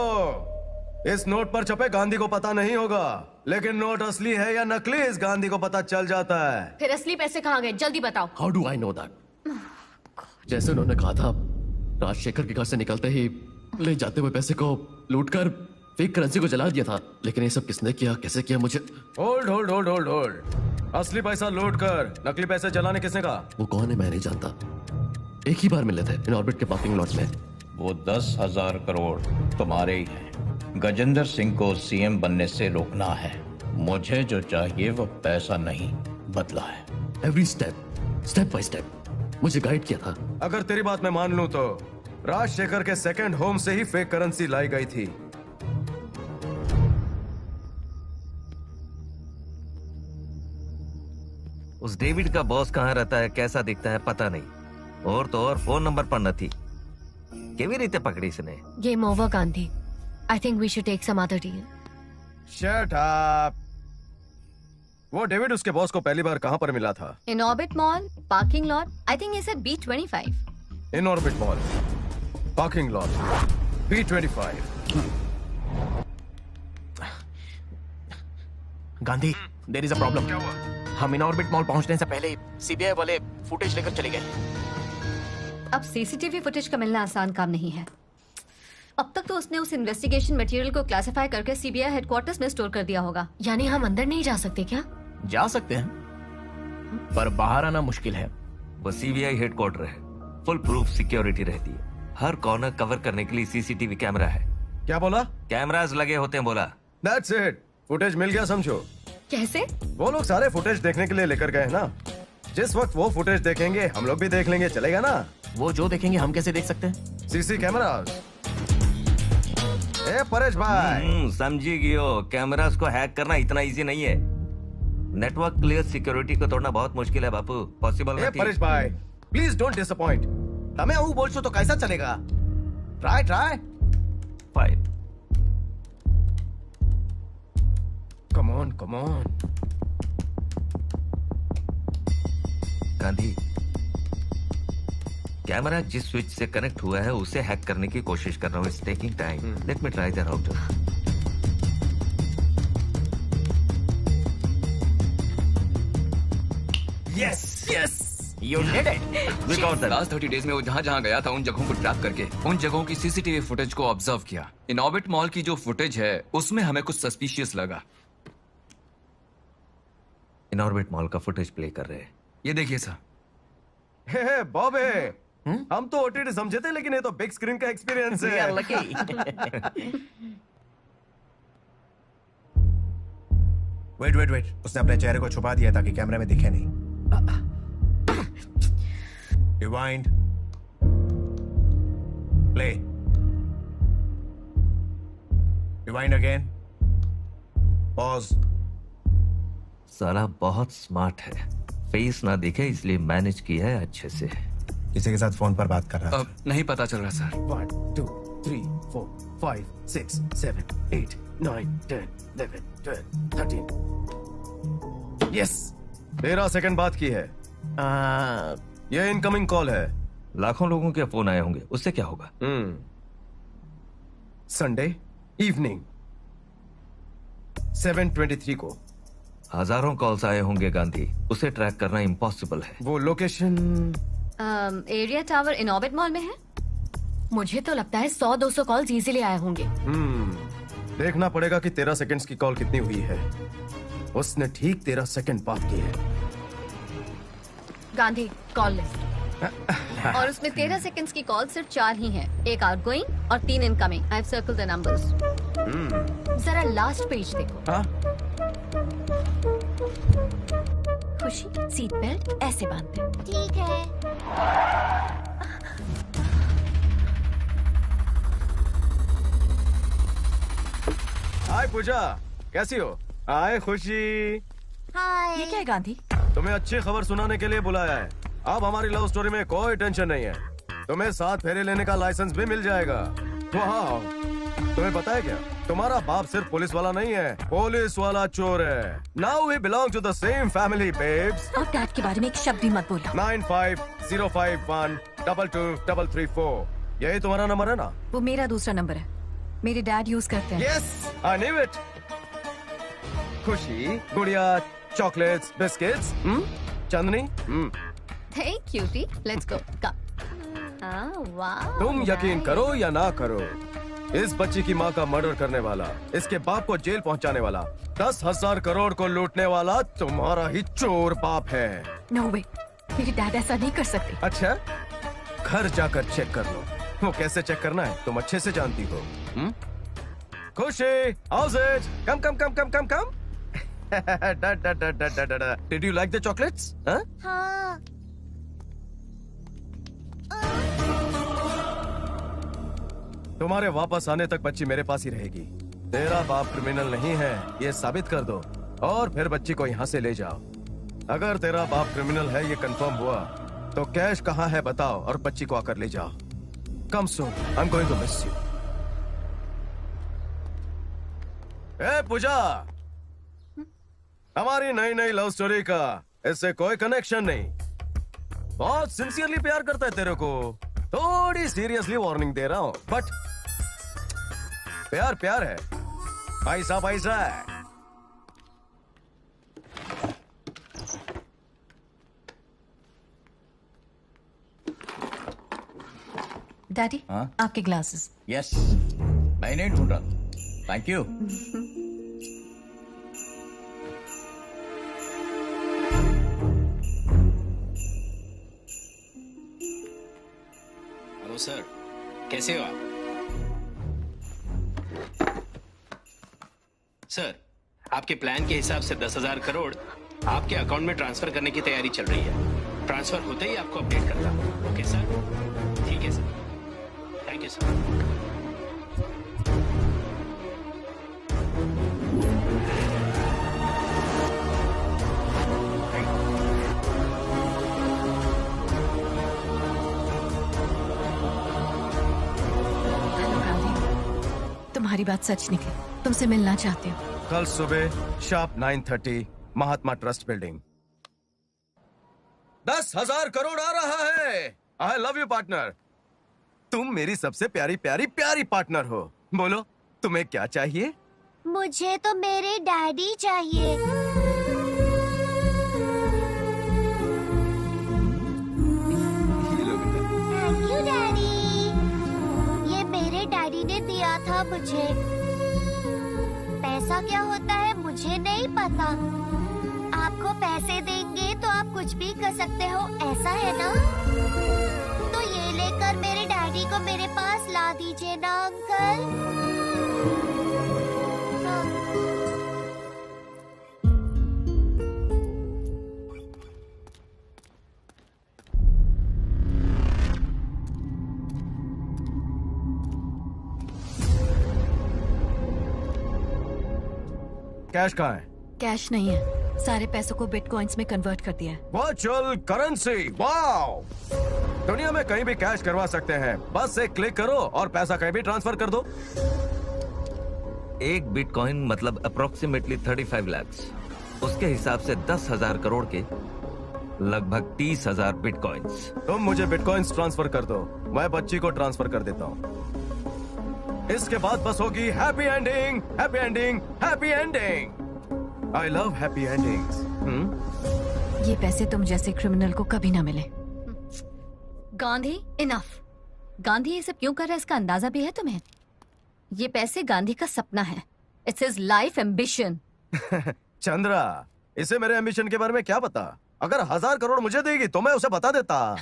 इस नोट पर छपे गांधी को पता नहीं होगा, लेकिन नोट असली है या नकली इस गांधी को पता चल जाता है। फिर असली पैसे कहाँ गए, जल्दी बताओ। How do I know that? जैसे उन्होंने कहा था, राजशेखर के घर से निकलते ही ले जाते हुए पैसे को लूटकर फेक करेंसी को जला दिया था। लेकिन ये सब किसने किया, कैसे किया, मुझे hold hold hold hold hold. असली पैसा लूट कर नकली पैसे जलाने किसने कहा? वो कौन है मैं नहीं जानता। एक ही बार मिले थे इन ऑर्बिट के पार्किंग लॉट में। वो 10,000 करोड़ तुम्हारे ही हैं। गजेंद्र सिंह को सीएम बनने से रोकना है। मुझे जो चाहिए वो पैसा नहीं, बदला है। Every step, step by step मुझे गाइड किया था। अगर तेरी बात मैं मान लूं तो राजशेखर के सेकंड होम से ही फेक करेंसी लाई गई थी। उस डेविड का बॉस कहाँ रहता है, कैसा दिखता है पता नहीं, और तो और फोन नंबर पर न थी। केवी रीते पकड़ी इसने। Game over Gandhi. I think we should take some other deal. Shut up. वो डेविड उसके बॉस को पहली बार कहाँ पर मिला था? In orbit mall, parking lot. I think is at B25। In orbit mall, parking lot, B25। Gandhi, there is a problem. क्या हुआ? हम इन ऑर्बिट मॉल पहुंचने से पहले सीबीआई वाले फुटेज लेकर चले गए। अब सीसीटीवी फुटेज का मिलना आसान काम नहीं है। अब तक तो उसने उस इन्वेस्टिगेशन मटेरियल को क्लासिफाई करके सीबीआई हेडक्वार्टर्स में स्टोर कर दिया होगा। यानी हम अंदर नहीं जा सकते क्या? जा सकते हैं, पर बाहर आना मुश्किल है। वो सीबीआई हेडक्वार्टर है, फुल प्रूफ सिक्योरिटी रहती है। हर कॉर्नर कवर करने के लिए सीसीटीवी कैमरा है। क्या बोला? कैमरास लगे होते हैं बोला। That's it. फुटेज मिल गया समझो। कैसे? वो लोग सारे फुटेज देखने के लिए लेकर गए ना। जिस वक्त वो फुटेज देखेंगे हम लोग भी देख लेंगे, चलेगा ना? वो जो देखेंगे हम कैसे देख सकते हैं? CC camera. ए परेश भाई, समझी गियो, कैमरास को हैक करना इतना इजी नहीं है। नेटवर्क क्लियर सिक्योरिटी को तोड़ना बहुत मुश्किल है बापू, पॉसिबल नहीं। परेश भाई प्लीज डोंट डिसअपॉइंट। हमें वो बोल तो कैसा चलेगा? Try try. File. Come on come on. Gandhi, camera जिस स्विच से कनेक्ट हुआ है उसे हैक करने की कोशिश कर रहा हूँ। It's taking time. Let me try the router. Yes yes, you did it. We got that. Last 30 days में वो जहाँ गया था उन जगहों को ट्रैक करके उन जगहों की सीसीटीवी फुटेज को ऑब्जर्व किया। इन ऑर्बिट मॉल की जो फुटेज है उसमें हमें कुछ सस्पिशियस लगा। इन ऑर्बिट मॉल का फुटेज प्ले कर रहे हैं। ये देखिए सर। हे बॉबे, हम तो ओटीटी समझे थे, लेकिन ये तो बिग स्क्रीन का एक्सपीरियंस है। वेट वेट वेट, उसने अपने चेहरे को छुपा दिया ताकि कैमरे में दिखे नहीं। Rewind, play, rewind again, pause. साला बहुत स्मार्ट है, फेस ना दिखे इसलिए मैनेज किया है अच्छे से। किसी के साथ फोन पर बात कर रहा था। नहीं पता चल रहा सर। 1 2 3 4 5 6 7 8 9 10 11 12 13। यस, 13 सेकंड बात की है। ये इनकमिंग कॉल है। लाखों लोगों के फोन आए होंगे, उससे क्या होगा? संडे इवनिंग 7:23 को हजारों कॉल्स आए होंगे गांधी, उसे ट्रैक करना इम्पॉसिबल है। वो लोकेशन एरिया टावर इन ऑर्बिट मॉल में है। मुझे तो लगता है 100-200 कॉल्स इजीली आए होंगे। देखना पड़ेगा कि 13 सेकंड्स की कॉल कितनी हुई है। उसने ठीक 13 सेकंड बात की है। Gandhi, call list. और उसमें 13 सेकंड्स की कॉल सिर्फ 4 ही हैं। एक आउटगोइंग और 3 incoming. I have circled the numbers. जरा लास्ट पेज देखो। हाँ? खुशी, सीट बेल्ट ऐसे बांधते हैं। ठीक है। हाय पूजा, कैसी हो? हाय खुशी। हाय। ये क्या है गांधी? तुम्हें अच्छी खबर सुनाने के लिए बुलाया है। अब हमारी लव स्टोरी में कोई टेंशन नहीं है। तुम्हें 7 फेरे लेने का लाइसेंस भी मिल जाएगा। वाह, तुम्हें पता है क्या, तुम्हारा बाप सिर्फ पुलिस वाला नहीं है, पुलिस वाला चोर है। Now we belong to the same family babes. और डैड के बारे में एक शब्द भी मत बोलो। 9505123334 यही तुम्हारा नंबर है ना? वो मेरा दूसरा नंबर है, मेरे डैड यूज करते हैं। Yes, I knew it. खुशी, गुड़िया, chocolates, biscuits, Chandni. Hey cutie, let's go. Come. Wow. तुम यकीन करो या ना करो, इस बच्ची की माँ का मर्डर करने वाला, इसके बाप को जेल पहुँचाने वाला, 10,000 करोड़ को लूटने वाला तुम्हारा ही चोर बाप है। नो वे, मेरे डैड ऐसा नहीं कर सकते। अच्छा, घर जाकर चेक कर लो। वो कैसे चेक करना है तुम अच्छे से जानती हो। खुशी, how's it? Come, come, come, come, come, come. Did you like the chocolates? Huh? हाँ। तुम्हारे वापस आने तक बच्ची मेरे पास ही रहेगी। तेरा बाप क्रिमिनल नहीं है, ये साबित कर दो और फिर बच्ची को यहाँ से ले जाओ। अगर तेरा बाप क्रिमिनल है ये कंफर्म हुआ तो कैश कहाँ है बताओ और बच्ची को आकर ले जाओ। Come soon, I am going to miss you. ए पूजा, हमारी नई नई लव स्टोरी का इससे कोई कनेक्शन नहीं। बहुत सिंसियरली प्यार करता है तेरे को, थोड़ी सीरियसली वार्निंग दे रहा हूं, बट प्यार प्यार है, पैसा पैसा है। डैडी, आपके ग्लासेस। यस, मैं नहीं ढूंढ रहा। Thank you. हेलो सर, कैसे हो आप? सर, आपके प्लान के हिसाब से 10,000 करोड़ आपके अकाउंट में ट्रांसफर करने की तैयारी चल रही है। ट्रांसफर होते ही आपको अपडेट करता हूं। ओके सर, ठीक है सर, थैंक यू सर। तुम्हारी बात सच निकली, तुमसे मिलना चाहती हूँ। कल सुबह शार्प 9:30 महात्मा ट्रस्ट बिल्डिंग। 10,000 करोड़ आ रहा है। आई लव यू पार्टनर, तुम मेरी सबसे प्यारी प्यारी प्यारी पार्टनर हो। बोलो तुम्हें क्या चाहिए? मुझे तो मेरे डैडी चाहिए। थैंक यू डैडी, ये मेरे डैडी ने दिया था मुझे। पैसा क्या होता है मुझे नहीं पता। आपको पैसे देंगे तो आप कुछ भी कर सकते हो, ऐसा है ना? तो ये लेकर मेरे डैडी को मेरे पास ला दीजिए ना अंकल। हाँ। कैश कहाँ है? कैश नहीं है, सारे पैसों को बिटकॉइंस में कन्वर्ट कर दिया है। Virtual currency, wow! दुनिया में कहीं भी कैश करवा सकते हैं, बस एक क्लिक करो और पैसा कहीं भी ट्रांसफर कर दो। एक बिटकॉइन मतलब अप्रोक्सीमेटली 35 लाख। उसके हिसाब से 10,000 करोड़ के लगभग 30,000 बिटकॉइंस। तुम मुझे बिटकॉइंस ट्रांसफर कर दो, मैं बच्ची को ट्रांसफर कर देता हूँ। इसके बाद बस होगी happy ending, happy ending, happy ending. I love happy endings. ये पैसे तुम जैसे क्रिमिनल को कभी ना मिले। गांधी, इनफ। गांधी ये सब क्यों कर रहा है इसका अंदाजा भी है तुम्हें? ये पैसे गांधी का सपना है। It's his life ambition. Chandra, इसे मेरे एम्बिशन के बारे में क्या पता? अगर 1,000 करोड़ मुझे देगी तो मैं उसे बता देता।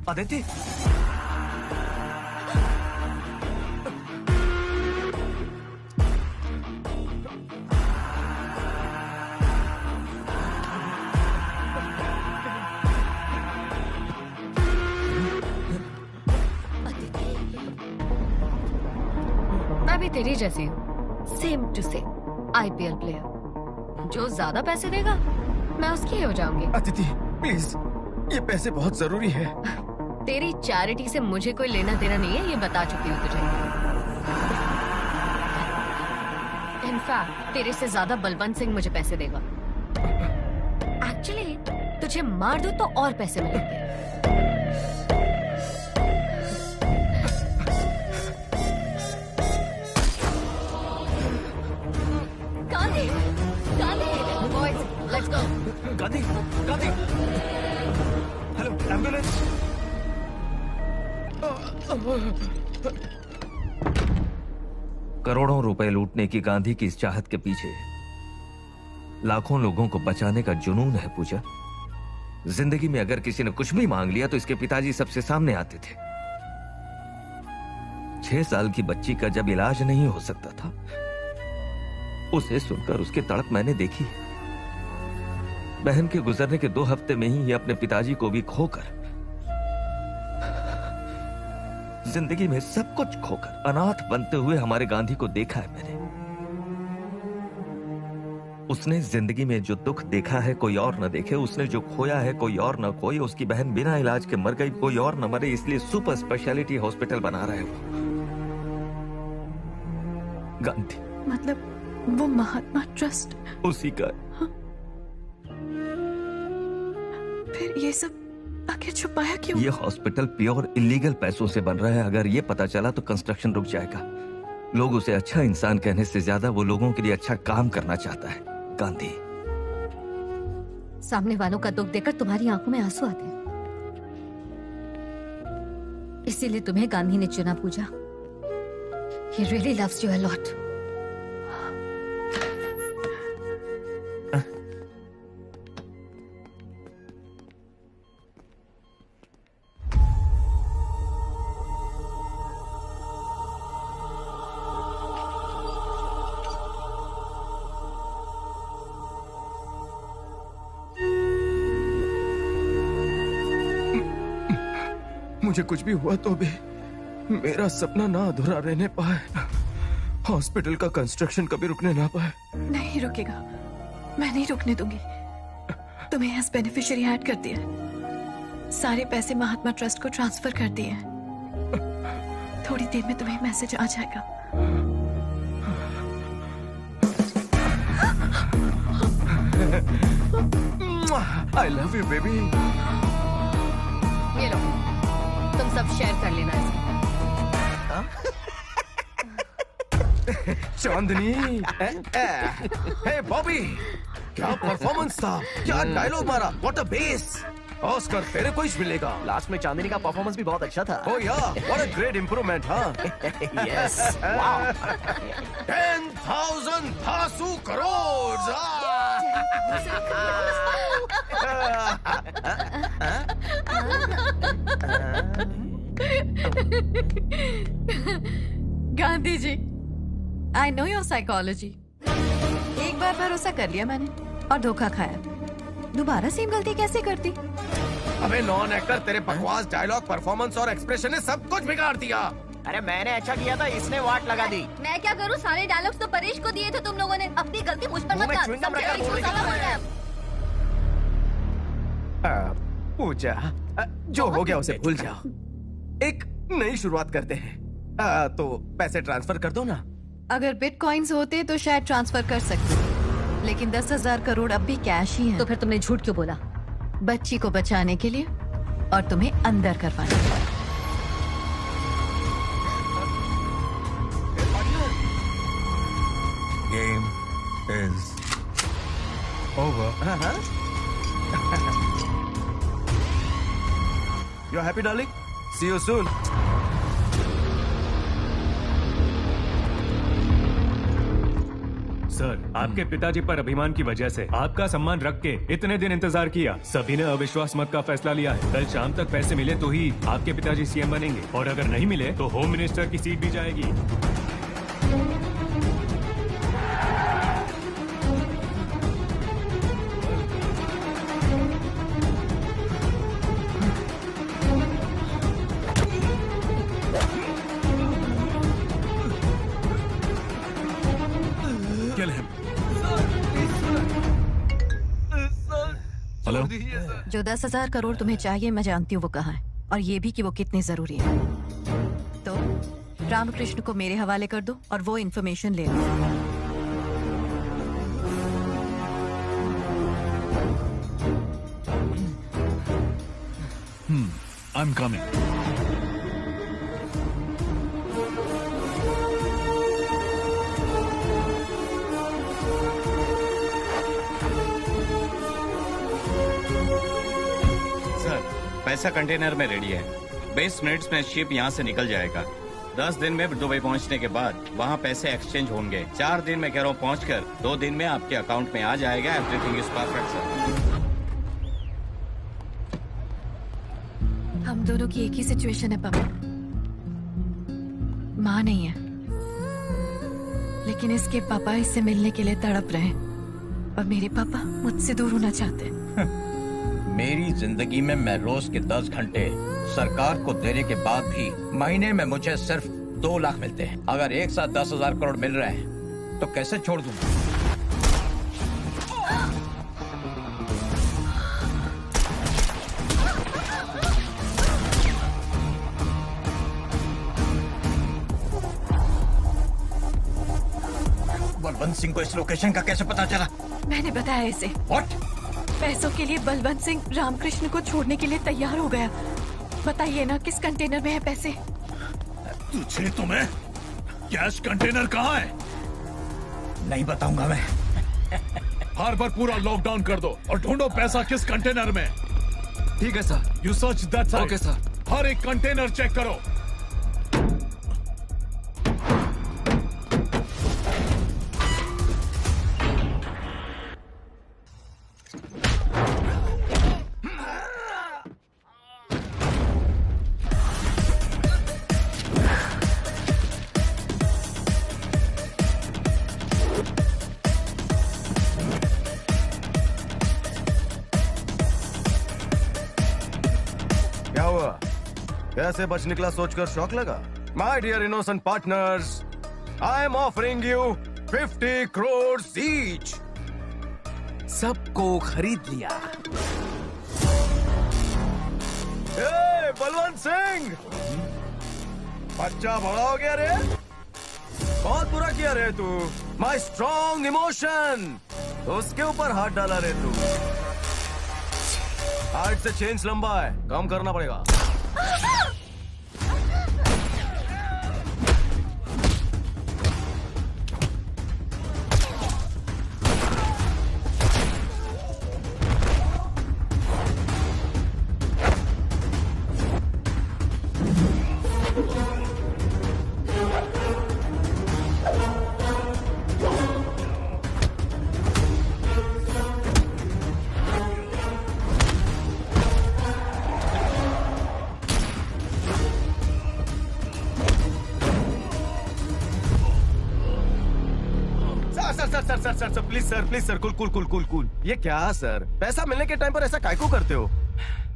अदिति, मैं भी तेरी जैसी हूँ, same to same IPL player. जो ज्यादा पैसे देगा मैं उसकी हो जाऊंगी। अदिति प्लीज, ये पैसे बहुत जरूरी है। तेरी चैरिटी से मुझे कोई लेना देना नहीं है, ये बता चुकी हूँ तुझे। इनफैक्ट तेरे से ज्यादा बलवंत सिंह मुझे पैसे देगा। एक्चुअली तुझे मार दूं तो और पैसे मिलेंगे। Gandhi, Gandhi, boys, let's go. Gandhi, Gandhi, hello, ambulance. करोड़ों रुपए लूटने की गांधी की इस चाहत के पीछे लाखों लोगों को बचाने का जुनून है पूजा। जिंदगी में अगर किसी ने कुछ भी मांग लिया तो इसके पिताजी सबसे सामने आते थे। 6 साल की बच्ची का जब इलाज नहीं हो सकता था, उसे सुनकर उसकी तड़प मैंने देखी। बहन के गुजरने के 2 हफ्ते में ही अपने पिताजी को भी खोकर, जिंदगी में सब कुछ खोकर अनाथ बनते हुए हमारे गांधी को देखा है मैंने। उसने जिंदगी में जो दुख देखा है कोई और न देखे, उसने जो खोया है कोई और न खोए। उसकी बहन बिना इलाज के मर गई, कोई और न मरे, इसलिए सुपर स्पेशलिटी हॉस्पिटल बना रहा है वो गांधी। मतलब वो महात्मा ट्रस्ट उसी का। फिर ये सब आखिर छुपाया क्यों? ये हॉस्पिटल प्योर इलीगल पैसों से बन रहा है। अगर ये पता चला तो कंस्ट्रक्शन रुक जाएगा। लोग उसे अच्छा इंसान कहने से ज्यादा वो लोगों के लिए अच्छा काम करना चाहता है गांधी। सामने वालों का दुख देखकर तुम्हारी आंखों में आंसू आते हैं, इसीलिए तुम्हें गांधी ने चुना पूजा। He really loves you a lot. मुझे कुछ भी हुआ तो भी मेरा सपना ना अधूरा रहने पाए, हॉस्पिटल का कंस्ट्रक्शन कभी रुकने ना पाए। नहीं रुकेगा, मैं नहीं रुकने दूंगी। तुम्हें एज बेनिफिशियरी ऐड कर दिया, सारे पैसे महात्मा ट्रस्ट को ट्रांसफर कर दिए। थोड़ी देर में तुम्हें मैसेज आ जाएगा। I love you baby. ये लो, तुम सब शेयर कर लेना इसे। चांदनी, हे बॉबी, क्या परफॉर्मेंस था, क्या डायलॉग मारा, व्हाट अ बेस। ऑस्कर तेरे को ही मिलेगा। लास्ट में चांदनी का परफॉर्मेंस भी बहुत अच्छा था। Oh yeah, what a great improvement. हाँ यस, वाओ। 10,000 धासु crore. Gandhi ji, I know your psychology. एक बार भरोसा कर लिया मैंने और धोखा खाया, दोबारा सेम गलती कैसे करती? अबे नॉन एक्टर, तेरे बकवास डायलॉग, परफॉर्मेंस और एक्सप्रेशन ने सब कुछ बिगाड़ दिया। अरे मैंने अच्छा किया था, इसने वाट लगा दी। मैं क्या करूं, सारे डायलॉग्स तो परेश को दिए थे तुम लोगों ने। अपनी गलती मुझ पर मत डाल। पूजा, जो हो गया उसे भूल जाओ, एक नई शुरुआत करते हैं। तो पैसे ट्रांसफर कर दो ना। अगर बिटकॉइंस होते तो शायद ट्रांसफर कर सकते, लेकिन 10,000 करोड़ अब भी कैश ही है। तो फिर तुमने झूठ क्यों बोला? बच्ची को बचाने के लिए और तुम्हें अंदर करवाने के लिए। Game is over. You're happy, darling? See you soon. Sir, आपके पिताजी पर अभिमान की वजह से आपका सम्मान रख के इतने दिन इंतजार किया। सभी ने अविश्वास मत का फैसला लिया है। कल शाम तक पैसे मिले तो ही आपके पिताजी सीएम बनेंगे, और अगर नहीं मिले तो होम मिनिस्टर की सीट भी जाएगी। हेलो। जो 10,000 करोड़ तुम्हें चाहिए मैं जानती हूँ वो कहाँ है, और ये भी कि वो कितनी जरूरी है। तो रामकृष्ण को मेरे हवाले कर दो और वो इन्फॉर्मेशन ले लो। I am coming. पैसा कंटेनर में रेडी है। 20 मिनट्स में शिप यहाँ से निकल जाएगा। 10 दिन में दुबई पहुँचने के बाद वहाँ पैसे एक्सचेंज होंगे। 4 दिन में कह रहा हूँ पहुँचकर 2 दिन में आपके अकाउंट में आ जाएगा। Everything is perfect sir. हम दोनों की एक ही सिचुएशन है पापा। माँ नहीं है, लेकिन इसके पापा इससे मिलने के लिए तड़प रहे हैं, और मेरे पापा मुझसे दूर होना चाहते हैं। मेरी जिंदगी में मैं रोज के 10 घंटे सरकार को देने के बाद भी महीने में मुझे सिर्फ 2 लाख मिलते हैं। अगर एक साथ 10,000 करोड़ मिल रहे हैं तो कैसे छोड़ दूंगा? बलवंत सिंह को इस लोकेशन का कैसे पता चला? मैंने बताया इसे। What? पैसों के लिए बलवंत सिंह रामकृष्ण को छोड़ने के लिए तैयार हो गया। बताइए ना किस कंटेनर में है पैसे? तुझे तुम्हें कैश कंटेनर कहाँ है? नहीं बताऊंगा मैं। हार्बर पूरा लॉकडाउन कर दो और ढूंढो पैसा किस कंटेनर में। ठीक है sir. You search that side. Okay sir. हर एक कंटेनर चेक करो। कैसे बच निकला सोचकर शौक लगा? My dear innocent partners, I am offering you 50 crore each. सबको खरीद लिया। ए, बलवंत सिंह, बच्चा बड़ा हो गया रे। बहुत बुरा किया रे तू। माय स्ट्रॉन्ग इमोशन, उसके ऊपर हाथ डाला रे तू। हार्ट से चेंज लंबा है, कम करना पड़ेगा। Sir please sir, cool. ये क्या सर, पैसा मिलने के टाइम पर ऐसा कायको करते हो?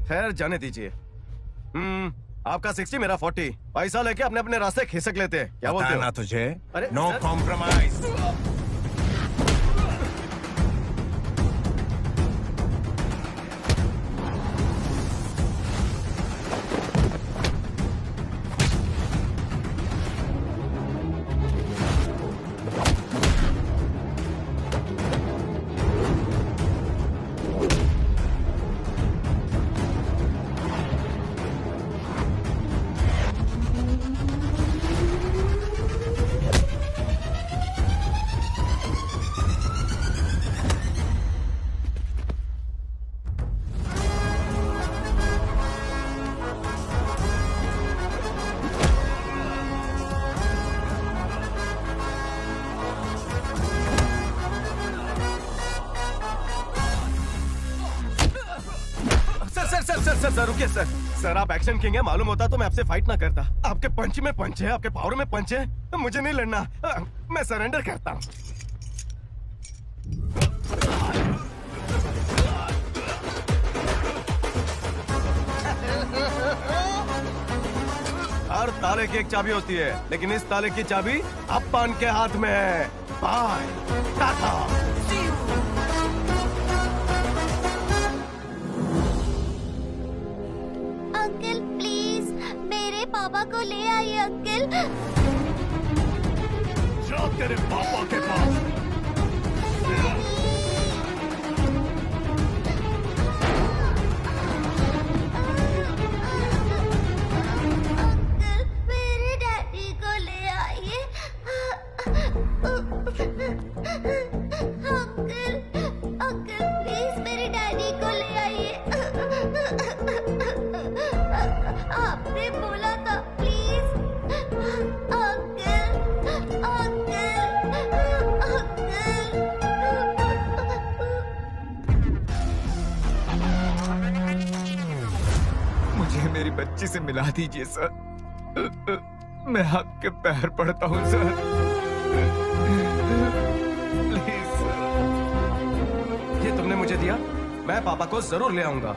खैर जाने दीजिए। आपका 60 मेरा 40। पैसा लेके अपने अपने रास्ते खिसक लेते हैं। क्या बोलते हो? ना तुझे अरे नो सर? कॉम्प्रोमाइज। सर रुकिए सर। सर आप एक्शन किंग है, मालूम होता तो मैं आपसे फाइट ना करता। आपके पंच में पंच है, आपके पावर में पंच है, मुझे नहीं लड़ना। मैं सरेंडर करता हूँ। हर ताले की एक चाबी होती है, लेकिन इस ताले की चाबी अप्पन के हाथ में है। बाय टाटा। अंकल प्लीज मेरे पापा को ले आइए अंकल। जा तेरे पापा के पास। मेरे डैडी को ले आइए अंकल। अंकल प्लीज मेरे डैडी को ले आइए। आपने बोला था प्लीज अंकल अंकल मुझे मेरी बच्ची से मिला दीजिए सर। मैं आपके पैर पड़ता हूँ सर, प्लीज सर। ये तुमने मुझे दिया, मैं पापा को जरूर ले आऊंगा।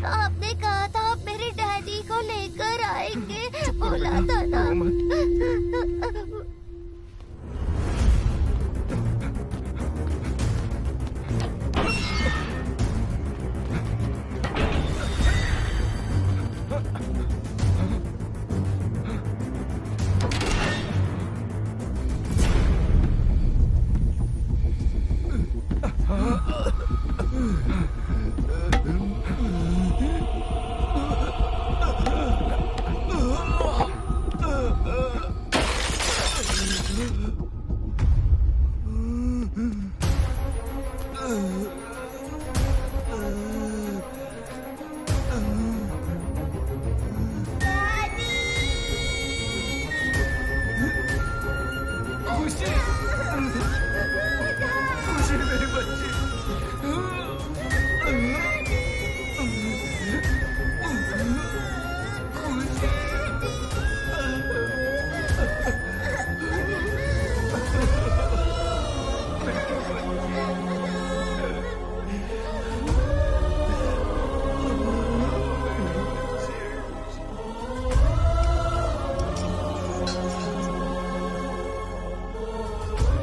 आपने कहा था आप मेरे डैडी को लेकर आएंगे, बोला था ना।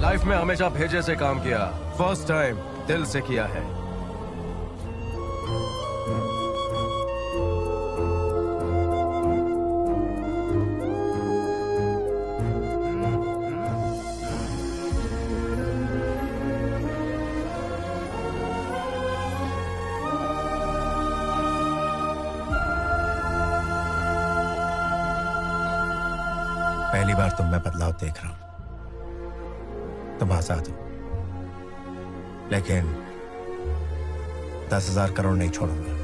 लाइफ में हमेशा भेजे से काम किया, फर्स्ट टाइम दिल से किया है। पहली बार तुम में बदलाव देख रहा हूं। तुम आजाद हो, लेकिन 10,000 करोड़ नहीं छोड़ूंगा।